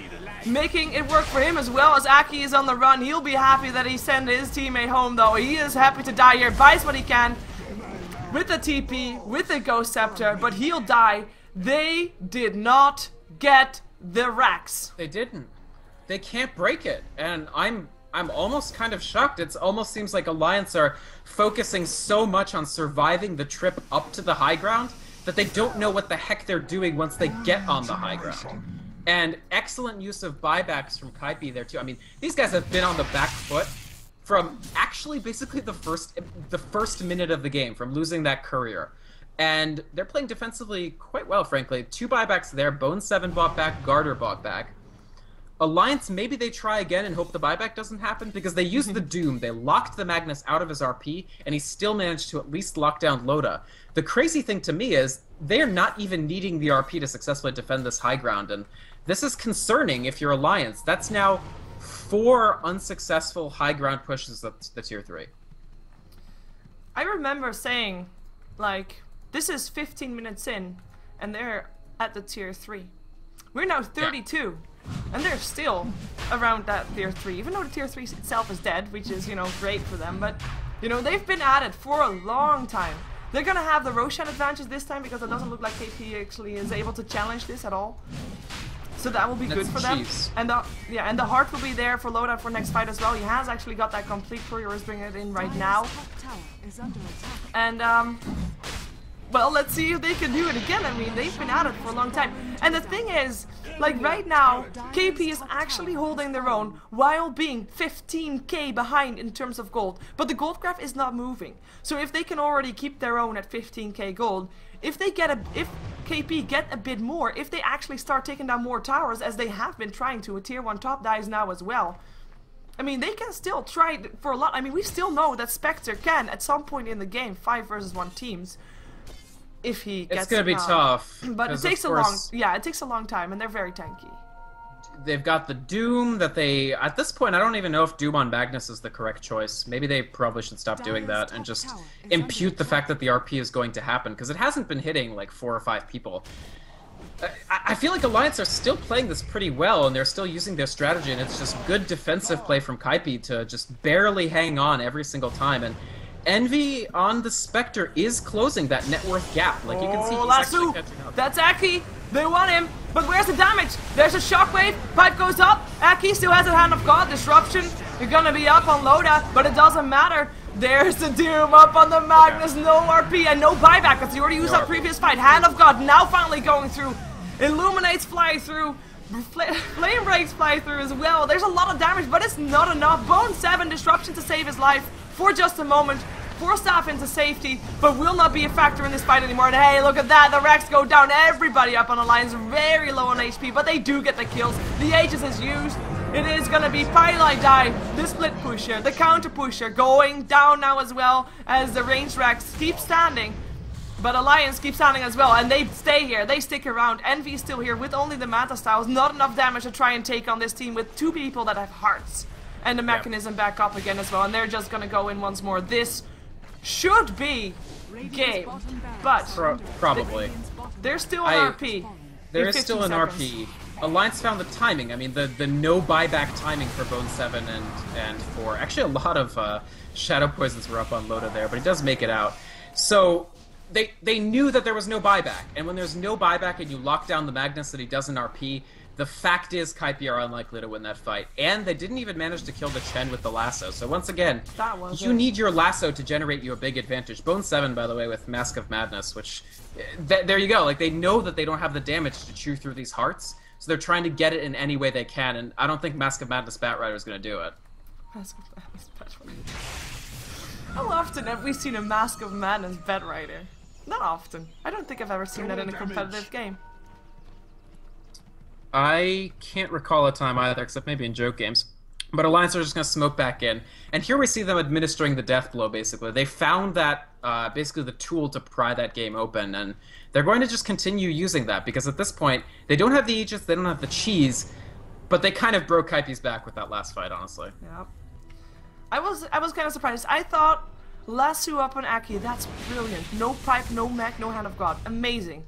making it work for him as well as Aki is on the run. He'll be happy that he sent his teammate home though. He is happy to die here. Buys what he can with the TP, with the Ghost Scepter, but he'll die. They did not get the racks. They didn't. They can't break it, and I'm almost kind of shocked. It almost seems like Alliance are focusing so much on surviving the trip up to the high ground that they don't know what the heck they're doing once they get on the high ground. And excellent use of buybacks from Kaipi there too. I mean, these guys have been on the back foot from actually basically the first minute of the game, from losing that courier. And they're playing defensively quite well, frankly. 2 buybacks there. Bone 7 bought back, Garter bought back. Alliance, maybe they try again and hope the buyback doesn't happen, because they used the Doom. They locked the Magnus out of his RP, and he still managed to at least lock down Loda. The crazy thing to me is they're not even needing the RP to successfully defend this high ground, and this is concerning if you're Alliance. That's now 4 unsuccessful high ground pushes at the tier 3. I remember saying, like, this is 15 minutes in, and they're at the tier 3. We're now 32, and they're still around that tier 3, even though the tier 3 itself is dead, which is, you know, great for them, but, you know, they've been at it for a long time. They're gonna have the Roshan advantage this time, because it doesn't look like KP actually is able to challenge this at all. So that will be good for them. And the heart will be there for Loda for next fight as well. He has actually got that complete courier, is bringing it in right now. And well, let's see if they can do it again. I mean, they've been at it for a long time. And the thing is, like right now, KP is actually holding their own while being 15k behind in terms of gold. But the gold graph is not moving. So if they can already keep their own at 15k gold, if KP get a bit more, if they actually start taking down more towers, as they have been trying to with tier 1 top dives now as well, I mean, they can still try for a lot. I mean, we still know that Spectre can, at some point in the game, 5 versus 1 teams. If he gets it's gonna be tough, but it takes it takes a long time, and they're very tanky. They've got the Doom that they, at this point, I don't even know if Doom on Magnus is the correct choice. Maybe they probably should stop doing that and just impute the fact that the RP is going to happen, because it hasn't been hitting like 4 or 5 people. I feel like Alliance are still playing this pretty well, and they're still using their strategy, and it's just good defensive play from Kaipi to just barely hang on every single time. And Envy on the Spectre is closing that net worth gap. Like you can see, he's actually catching up. That's Aki. They want him, but where's the damage? There's a shockwave. Pipe goes up. Aki still has a Hand of God. Disruption. You're gonna be up on Loda, but it doesn't matter. There's the Doom up on the Magnus. No RP and no buyback, because he already used that previous fight. Hand of God now finally going through. Illuminates fly through. Flame breaks fly through as well. There's a lot of damage, but it's not enough. Bone 7 disruption to save his life for just a moment. Force staff into safety, but will not be a factor in this fight anymore. And hey, look at that, the Rex go down. Everybody up on Alliance, very low on HP, but they do get the kills. The Aegis is used. It is gonna be Pylai die, the split pusher, the counter pusher, going down now as well, as the ranged Rex keep standing. But Alliance keeps standing as well, and they stay here, they stick around. Envy is still here with only the Manta Styles. Not enough damage to try and take on this team with 2 people that have hearts. And the mechanism back up again as well, and they're just gonna go in once more. This should be game, but probably there's still an RP. There is still an RP. Alliance found the timing. I mean, the no buyback timing for Bone 7 and for actually a lot of Shadow Poisons were up on Loda there, but he does make it out. So they knew that there was no buyback, and when there's no buyback and you lock down the Magnus that he doesn't RP, the fact is Kaipi are unlikely to win that fight. And they didn't even manage to kill the Chen with the lasso. So once again, you need your lasso to generate you a big advantage. Bone 7, by the way, with Mask of Madness, which there you go. Like, they know that they don't have the damage to chew through these hearts. so they're trying to get it in any way they can, and I don't think Mask of Madness Batrider is going to do it. Mask of Madness Batrider. How often have we seen a Mask of Madness Batrider? Not often. I don't think I've ever seen that in a competitive game. I can't recall a time either, except maybe in joke games. But Alliance are just going to smoke back in. And here we see them administering the death blow, basically. They found that, basically the tool to pry that game open, and they're going to just continue using that, because at this point, they don't have the Aegis, they don't have the cheese, but they kind of broke Kaipi's back with that last fight, honestly. Yeah. I was kind of surprised. I thought, lasso up on Aki, that's brilliant. No pipe, no mech, no hand of God. Amazing.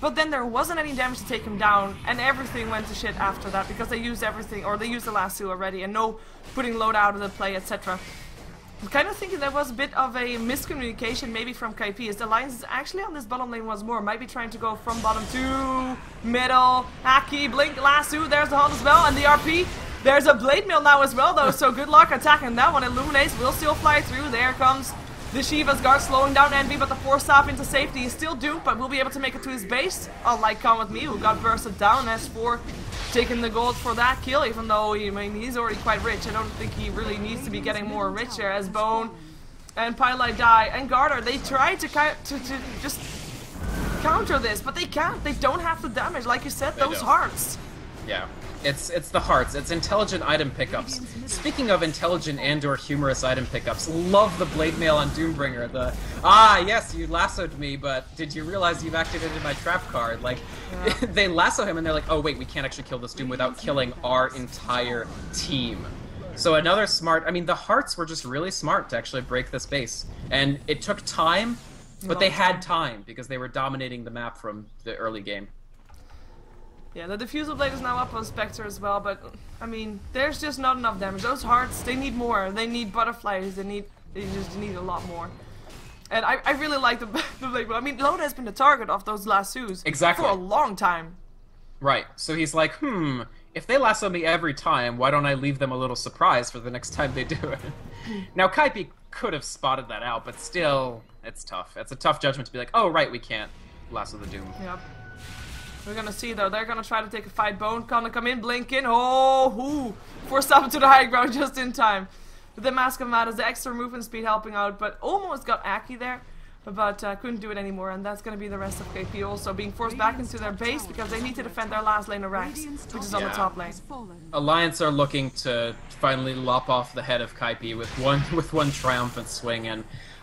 But then there wasn't any damage to take him down, and everything went to shit after that because they used everything, or they used the lasso already, and no putting load out of the play, etc. I'm kind of thinking there was a bit of a miscommunication maybe from Kaipi, as the Alliance is actually on this bottom lane once more, might be trying to go from bottom to middle. Aki, blink, lasso, there's the hold as well, and the RP. There's a blade mail now as well though, so good luck attacking that one. Illuminates will still fly through, there comes the Sheeva's guard slowing down Envy, but the force staff into safety is still doomed, but will be able to make it to his base. Unlike Come With Me, who got bursted down. S4 taking the gold for that kill, even though he's already quite rich. I don't think he really needs to be getting more richer, as Bone and Pylite die. And Garter, they tried to just counter this, but they can't. They don't have the damage, like you said, those hearts. Yeah. It's the hearts. It's intelligent item pickups. Speaking of intelligent and/or humorous item pickups, love the blade mail on Doombringer. The yes, you lassoed me, but did you realize you've activated my trap card? Like, they lasso him and they're like, oh wait, we can't actually kill this Doom without killing our entire team. So another smart. I mean, the hearts were just really smart to actually break this base, and it took time, but they had time because they were dominating the map from the early game. Yeah, the Diffusal Blade is now up on Spectre as well, but, I mean, there's just not enough damage. Those hearts, they need more. They need butterflies. They just need a lot more. And I really like the Blade. I mean, Loda has been the target of those lassos for a long time. Right. So he's like, if they lasso me every time, why don't I leave them a little surprise for the next time they do it? Now, Kaipi could have spotted that out, but still, it's tough. It's a tough judgment to be like, oh, right, we can't lasso the Doom. Yep. We're gonna see though, they're gonna try to take a fight. Bone gonna come in, blink in. Oh, forced up to the high ground just in time. With the Mask of Madness, the extra movement speed helping out, but almost got Aki there, but couldn't do it anymore. And that's gonna be the rest of KP also being forced back into their base because they need to defend their last lane of Rax, which is on the top lane. Alliance are looking to finally lop off the head of Kaipi with one triumphant swing, and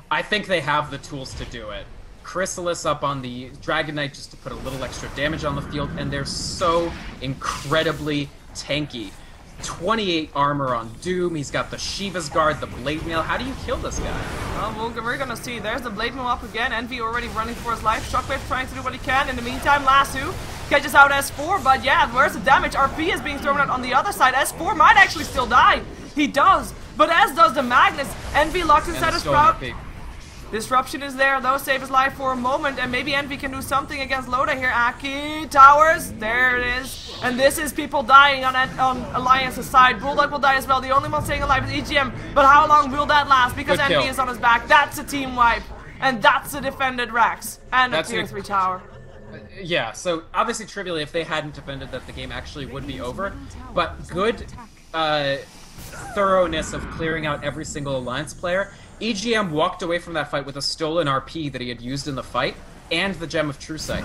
I think they have the tools to do it. Chrysalis up on the Dragon Knight just to put a little extra damage on the field, and they're so incredibly tanky. 28 armor on Doom, he's got the Sheeva's guard, the Blade Mail. How do you kill this guy? Well, we're gonna see. There's the Blade Mail up again. Envy already running for his life. Shockwave trying to do what he can. In the meantime, Lasso catches out S4, but yeah, where's the damage? RP is being thrown out on the other side. S4 might actually still die. He does, but as does the Magnus. Envy locked inside a Sprout. Disruption is there, though, save his life for a moment, and maybe Envy can do something against Loda here. Aki, towers, there it is. And this is people dying on Alliance's side. Bulldog will die as well, the only one staying alive is EGM, but how long will that last? Because Envy is on his back, that's a team wipe, and that's a defended Rax, and a tier 3 tower. Yeah, so obviously trivially, if they hadn't defended that, the game actually would be over, but good thoroughness of clearing out every single Alliance player. EGM walked away from that fight with a stolen RP that he had used in the fight, and the Gem of True Sight.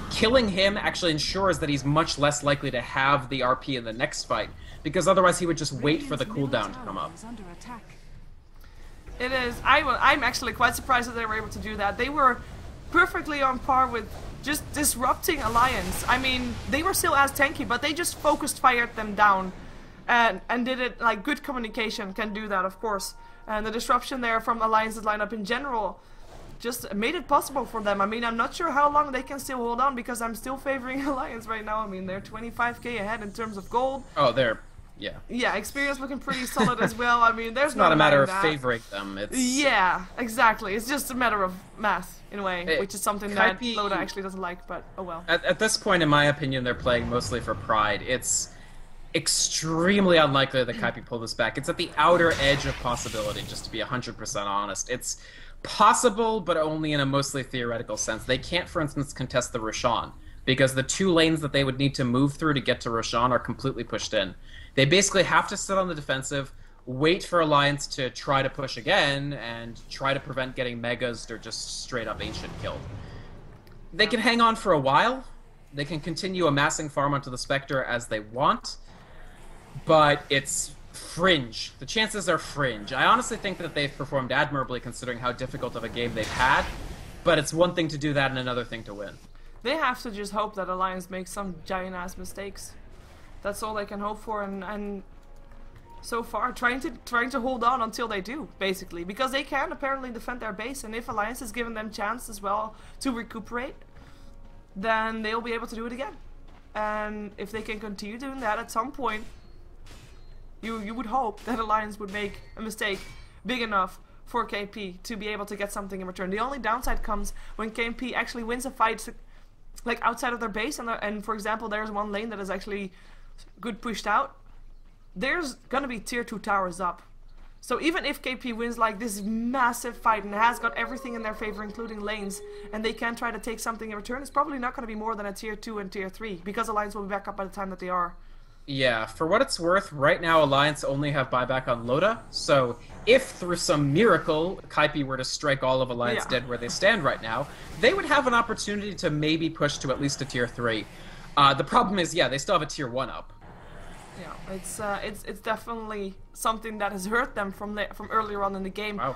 Killing him actually ensures that he's much less likely to have the RP in the next fight, because otherwise he would just wait for the cooldown to come up. It is. I'm actually quite surprised that they were able to do that. They were perfectly on par with just disrupting Alliance. I mean, they were still as tanky, but they just focused fired them down, and did it like good communication can do that, of course. And the disruption there from Alliance's lineup in general just made it possible for them. I mean, I'm not sure how long they can still hold on because I'm still favoring Alliance right now. I mean, they're 25k ahead in terms of gold. Oh, yeah. Yeah, experience looking pretty solid as well. I mean, there's it's not a matter of favoring them. It's yeah, exactly. It's just a matter of math in a way, which is something that Loda actually doesn't like. But oh well. At this point, in my opinion, they're playing mostly for pride. It's extremely unlikely that Kaipi pull this back. It's at the outer edge of possibility, just to be 100% honest. It's possible, but only in a mostly theoretical sense. They can't, for instance, contest the Roshan. because the 2 lanes that they would need to move through to get to Roshan are completely pushed in. They basically have to sit on the defensive, wait for Alliance to try to push again, and try to prevent getting Megas or just straight up Ancient killed. They can hang on for a while. They can continue amassing farm onto the Spectre as they want, but it's fringe. The chances are fringe. I honestly think that they've performed admirably considering how difficult of a game they've had, but it's one thing to do that and another thing to win. They have to just hope that Alliance makes some giant-ass mistakes. That's all they can hope for, and so far trying to hold on until they do, basically, because they can apparently defend their base, and if Alliance is giving them chance as well to recuperate, then they'll be able to do it again. And if they can continue doing that, at some point you would hope that Alliance would make a mistake big enough for KP to be able to get something in return. The only downside comes when KP actually wins a fight like outside of their base, and for example there's one lane that is actually good pushed out. There's gonna be tier 2 towers up. So even if KP wins like this massive fight and has got everything in their favor, including lanes, and they can try to take something in return, it's probably not gonna be more than a tier 2 and tier 3, because Alliance will be back up by the time that they are. Yeah, for what it's worth, right now Alliance only have buyback on Loda, so if through some miracle Kaipi were to strike all of Alliance dead where they stand right now, they would have an opportunity to maybe push to at least a tier 3. The problem is, yeah, they still have a tier 1 up. Yeah, it's definitely something that has hurt them from earlier on in the game. Wow.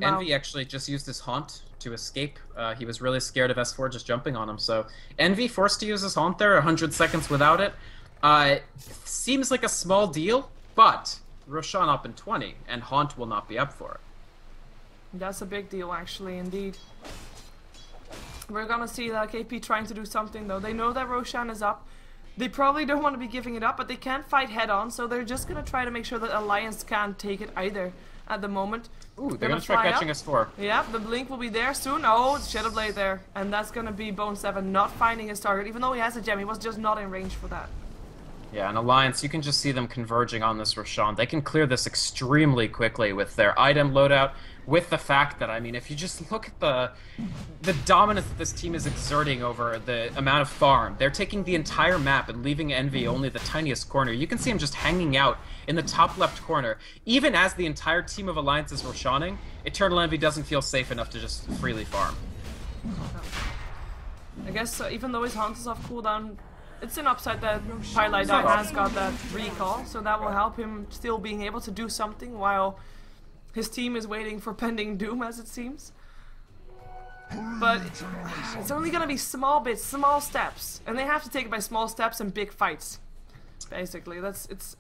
Envy actually just used his Haunt to escape. He was really scared of S4 just jumping on him, so Envy forced to use his Haunt there, 100 seconds without it. Seems like a small deal, but Roshan up in 20, and Haunt will not be up for it. That's a big deal, actually, indeed. We're gonna see that KP trying to do something, though. They know that Roshan is up. They probably don't want to be giving it up, but they can't fight head-on, so they're just gonna try to make sure that Alliance can't take it either at the moment. Ooh, they're gonna try catching S4. Yeah, the blink will be there soon. Oh, it's Shadowblade there. And that's gonna be Bone7 not finding his target, even though he has a gem. He was just not in range for that. Yeah, and Alliance, you can just see them converging on this Roshan. They can clear this extremely quickly with their item loadout, with the fact that, I mean, if you just look at the dominance that this team is exerting over the amount of farm, they're taking the entire map and leaving Envy only the tiniest corner. You can see him just hanging out in the top left corner. Even as the entire team of Alliance is Roshaning, Eternal Envy doesn't feel safe enough to just freely farm. I guess even though his Haunt is off cooldown, it's an upside that Pylight has got that recall, so that will help him still being able to do something while his team is waiting for pending doom, as it seems. But it's only gonna be small bits, small steps, and they have to take it by small steps and big fights. Basically, I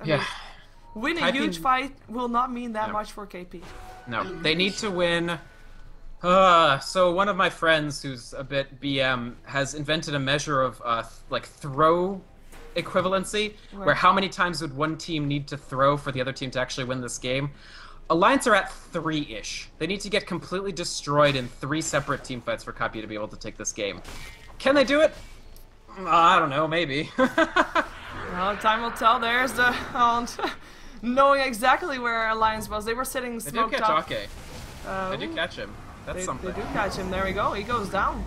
mean, winning a huge fight will not mean that much for KP. No, they need to win. So one of my friends, who's a bit BM, has invented a measure of like throw equivalency, where how many times would one team need to throw for the other team to actually win this game. Alliance are at 3-ish. They need to get completely destroyed in 3 separate team fights for Kapi to be able to take this game. Can they do it? I don't know, maybe. Well, time will tell. There's the Haunt. Knowing exactly where Alliance was. They were sitting smoked up. They do catch Ake. They do catch him. That's something. They do catch him. There we go. He goes down.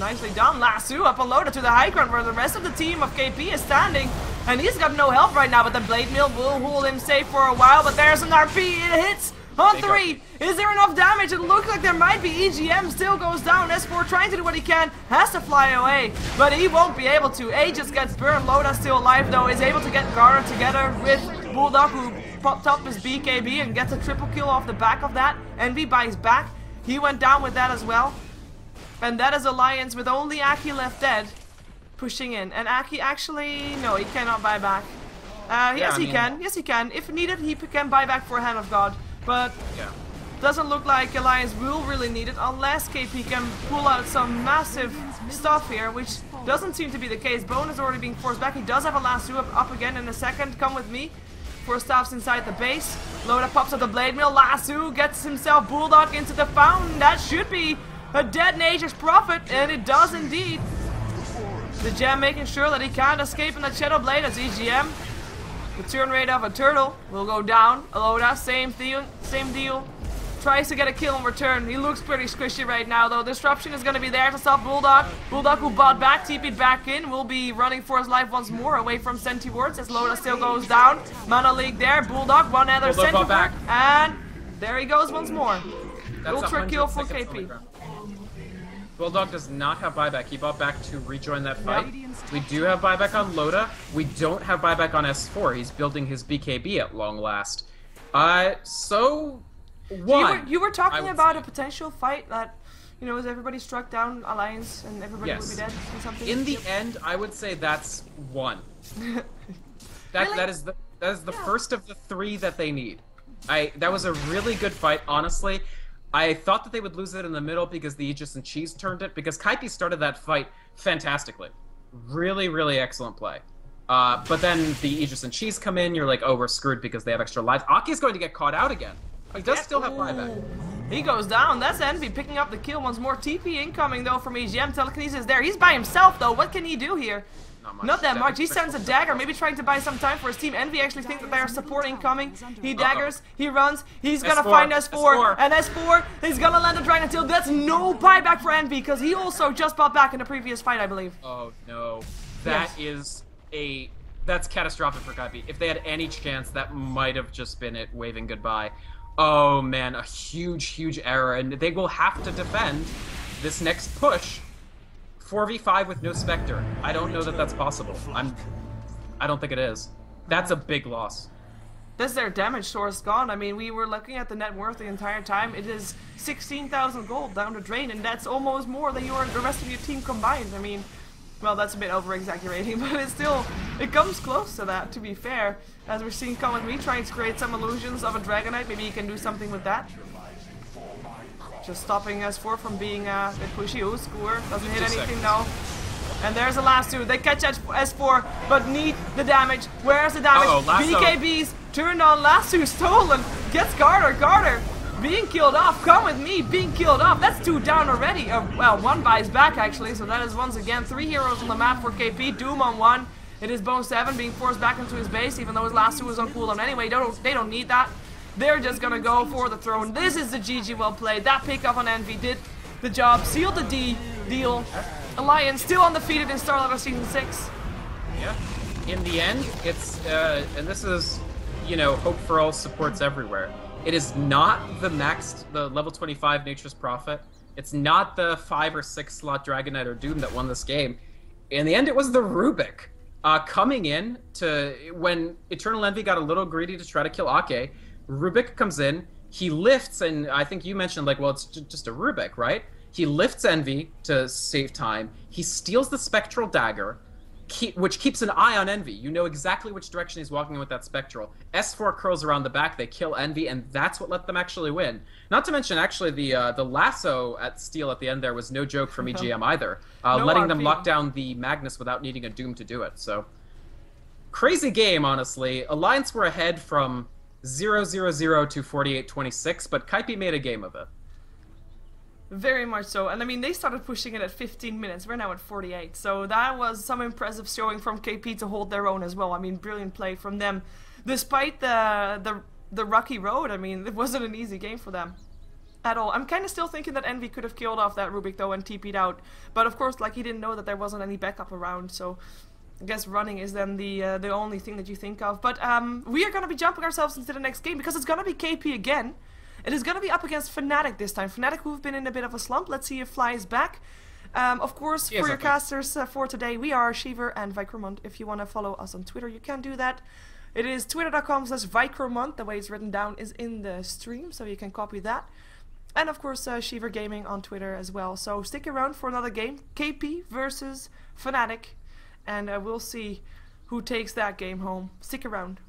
Nicely done. Lasso up and loaded to the high ground where the rest of the team of KP is standing. And he's got no health right now, but the Blade Mill will hold him safe for a while. But there's an RP. It hits on 3. Is there enough damage? It looks like there might be. EGM still goes down. S4 trying to do what he can. Has to fly away, but he won't be able to. A just gets burned. Loda's still alive, though. Is able to get guarded together with Bulldog, who popped up his BKB and gets a triple kill off the back of that. Envy buys back. He went down with that as well. And that is Alliance with only Aki left dead, pushing in. And Aki actually, no, he cannot buy back. Yes, he can. Yes, he can. If needed, he can buy back for a Hand of God. But doesn't look like Alliance will really need it unless KP can pull out some massive stuff here, which doesn't seem to be the case. Bone is already being forced back. He does have a last up again in a second. Come with me. 4 staffs inside the base. Loda pops up the Blade Mill. Lasso gets himself Bulldog into the fountain. That should be a dead Nature's Prophet, and it does indeed. The gem making sure that he can't escape in that Shadow Blade as EGM. The turn rate of a turtle will go down. Loda, same deal. tries to get a kill in return. He looks pretty squishy right now, though. Disruption is going to be there to stop Bulldog. Bulldog, who bought back, TP'd back in, will be running for his life once more away from Senti wards as Loda still goes down. Mana League there. Bulldog, one other Senti ward, and there he goes once more. Ultra kill for KP. Bulldog does not have buyback. He bought back to rejoin that fight. We do have buyback on Loda. We don't have buyback on S4. He's building his BKB at long last. So you were talking about a potential fight that, you know, as everybody struck down Alliance and everybody would be dead or something. In the end, I would say that's one. That is the first of the 3 that they need. That was a really good fight, honestly. I thought that they would lose it in the middle because the Aegis and Cheese turned it, because Kaipi started that fight fantastically. Really, really excellent play. But then the Aegis and Cheese come in, you're like, oh, we're screwed because they have extra lives. Aki's going to get caught out again. He does still have buyback. He goes down. That's Envy picking up the kill once more. TP incoming, though, from EGM. Telekinesis there. He's by himself, though. What can he do here? Not that much. He sends a dagger, maybe trying to buy some time for his team. Envy actually thinks that they are support incoming. He daggers, he runs, he's gonna find S4, and S4 is gonna land a Dragon Tail. That's no buyback for Envy, because he also just bought back in the previous fight, I believe. Oh no. That's catastrophic for Kaipi. If they had any chance, that might have just been it, waving goodbye. Oh man, a huge, huge error, and they will have to defend this next push. 4v5 with no Spectre. I don't know that that's possible. I don't think it is. That's a big loss. That's their damage source gone. I mean, we were looking at the net worth the entire time. It is 16,000 gold down the drain, and that's almost more than the rest of your team combined. I mean, well, that's a bit over-exaggerating, but it's still, it comes close to that, to be fair. As we're seeing Come With Me trying to create some illusions of a Dragonite. Maybe you can do something with that. Just stopping S4 from being a bit pushy. Ooh, Skewer doesn't hit anything though. And there's the last 2. They catch S4, but need the damage. Where's the damage? BKBs turned on. Lasso stolen. Gets Garter. Being killed off. Come With Me. Being killed off. That's 2 down already. Well, 1 buys back actually. So that is once again 3 heroes on the map for KP. Doom on 1. It is Bone 7 being forced back into his base, even though his last 2 was on cooldown anyway. They don't need that. They're just gonna go for the throne. This is the GG well played. That pickup on Envy did the job. Sealed the deal. Alliance still undefeated in StarLadder Season 6. Yeah. In the end, it's, and this is, you know, hope for all supports everywhere. It is not the level 25 Nature's Prophet. It's not the 5 or 6 slot Dragonite or Doom that won this game. In the end, it was the Rubik. Coming in to, when Eternal Envy got a little greedy to try to kill Ake, Rubik comes in, he lifts, and I think you mentioned, like, well, it's just a Rubik, right? He lifts Envy to save time. He steals the Spectral Dagger, which keeps an eye on Envy. You know exactly which direction he's walking in with that Spectral. S4 curls around the back, they kill Envy, and that's what let them actually win. Not to mention, actually, the lasso at Steel at the end there was no joke from EGM either. Letting them lock down the Magnus without needing a Doom to do it, so... Crazy game, honestly. Alliance were ahead from 0-0-0 to 48-26, but Kaipi made a game of it. Very much so, and I mean, they started pushing it at 15 minutes, we're now at 48, so that was some impressive showing from KP to hold their own as well. I mean, brilliant play from them. Despite the rocky road, I mean, it wasn't an easy game for them at all. I'm kind of still thinking that Envy could have killed off that Rubik though and TP'd out, but of course, like, he didn't know that there wasn't any backup around, so I guess running is then the only thing that you think of. But we are going to be jumping ourselves into the next game because it's going to be KP again. It is going to be up against Fnatic this time. Fnatic, who've been in a bit of a slump. Let's see if Fly is back. Of course, for your casters for today, we are Sheever and Vykromond. If you want to follow us on Twitter, you can do that. It is twitter.com/Vykromond. The way it's written down is in the stream, so you can copy that. And of course, SheeverGaming on Twitter as well. So stick around for another game. KP versus Fnatic. And we'll see who takes that game home. Stick around.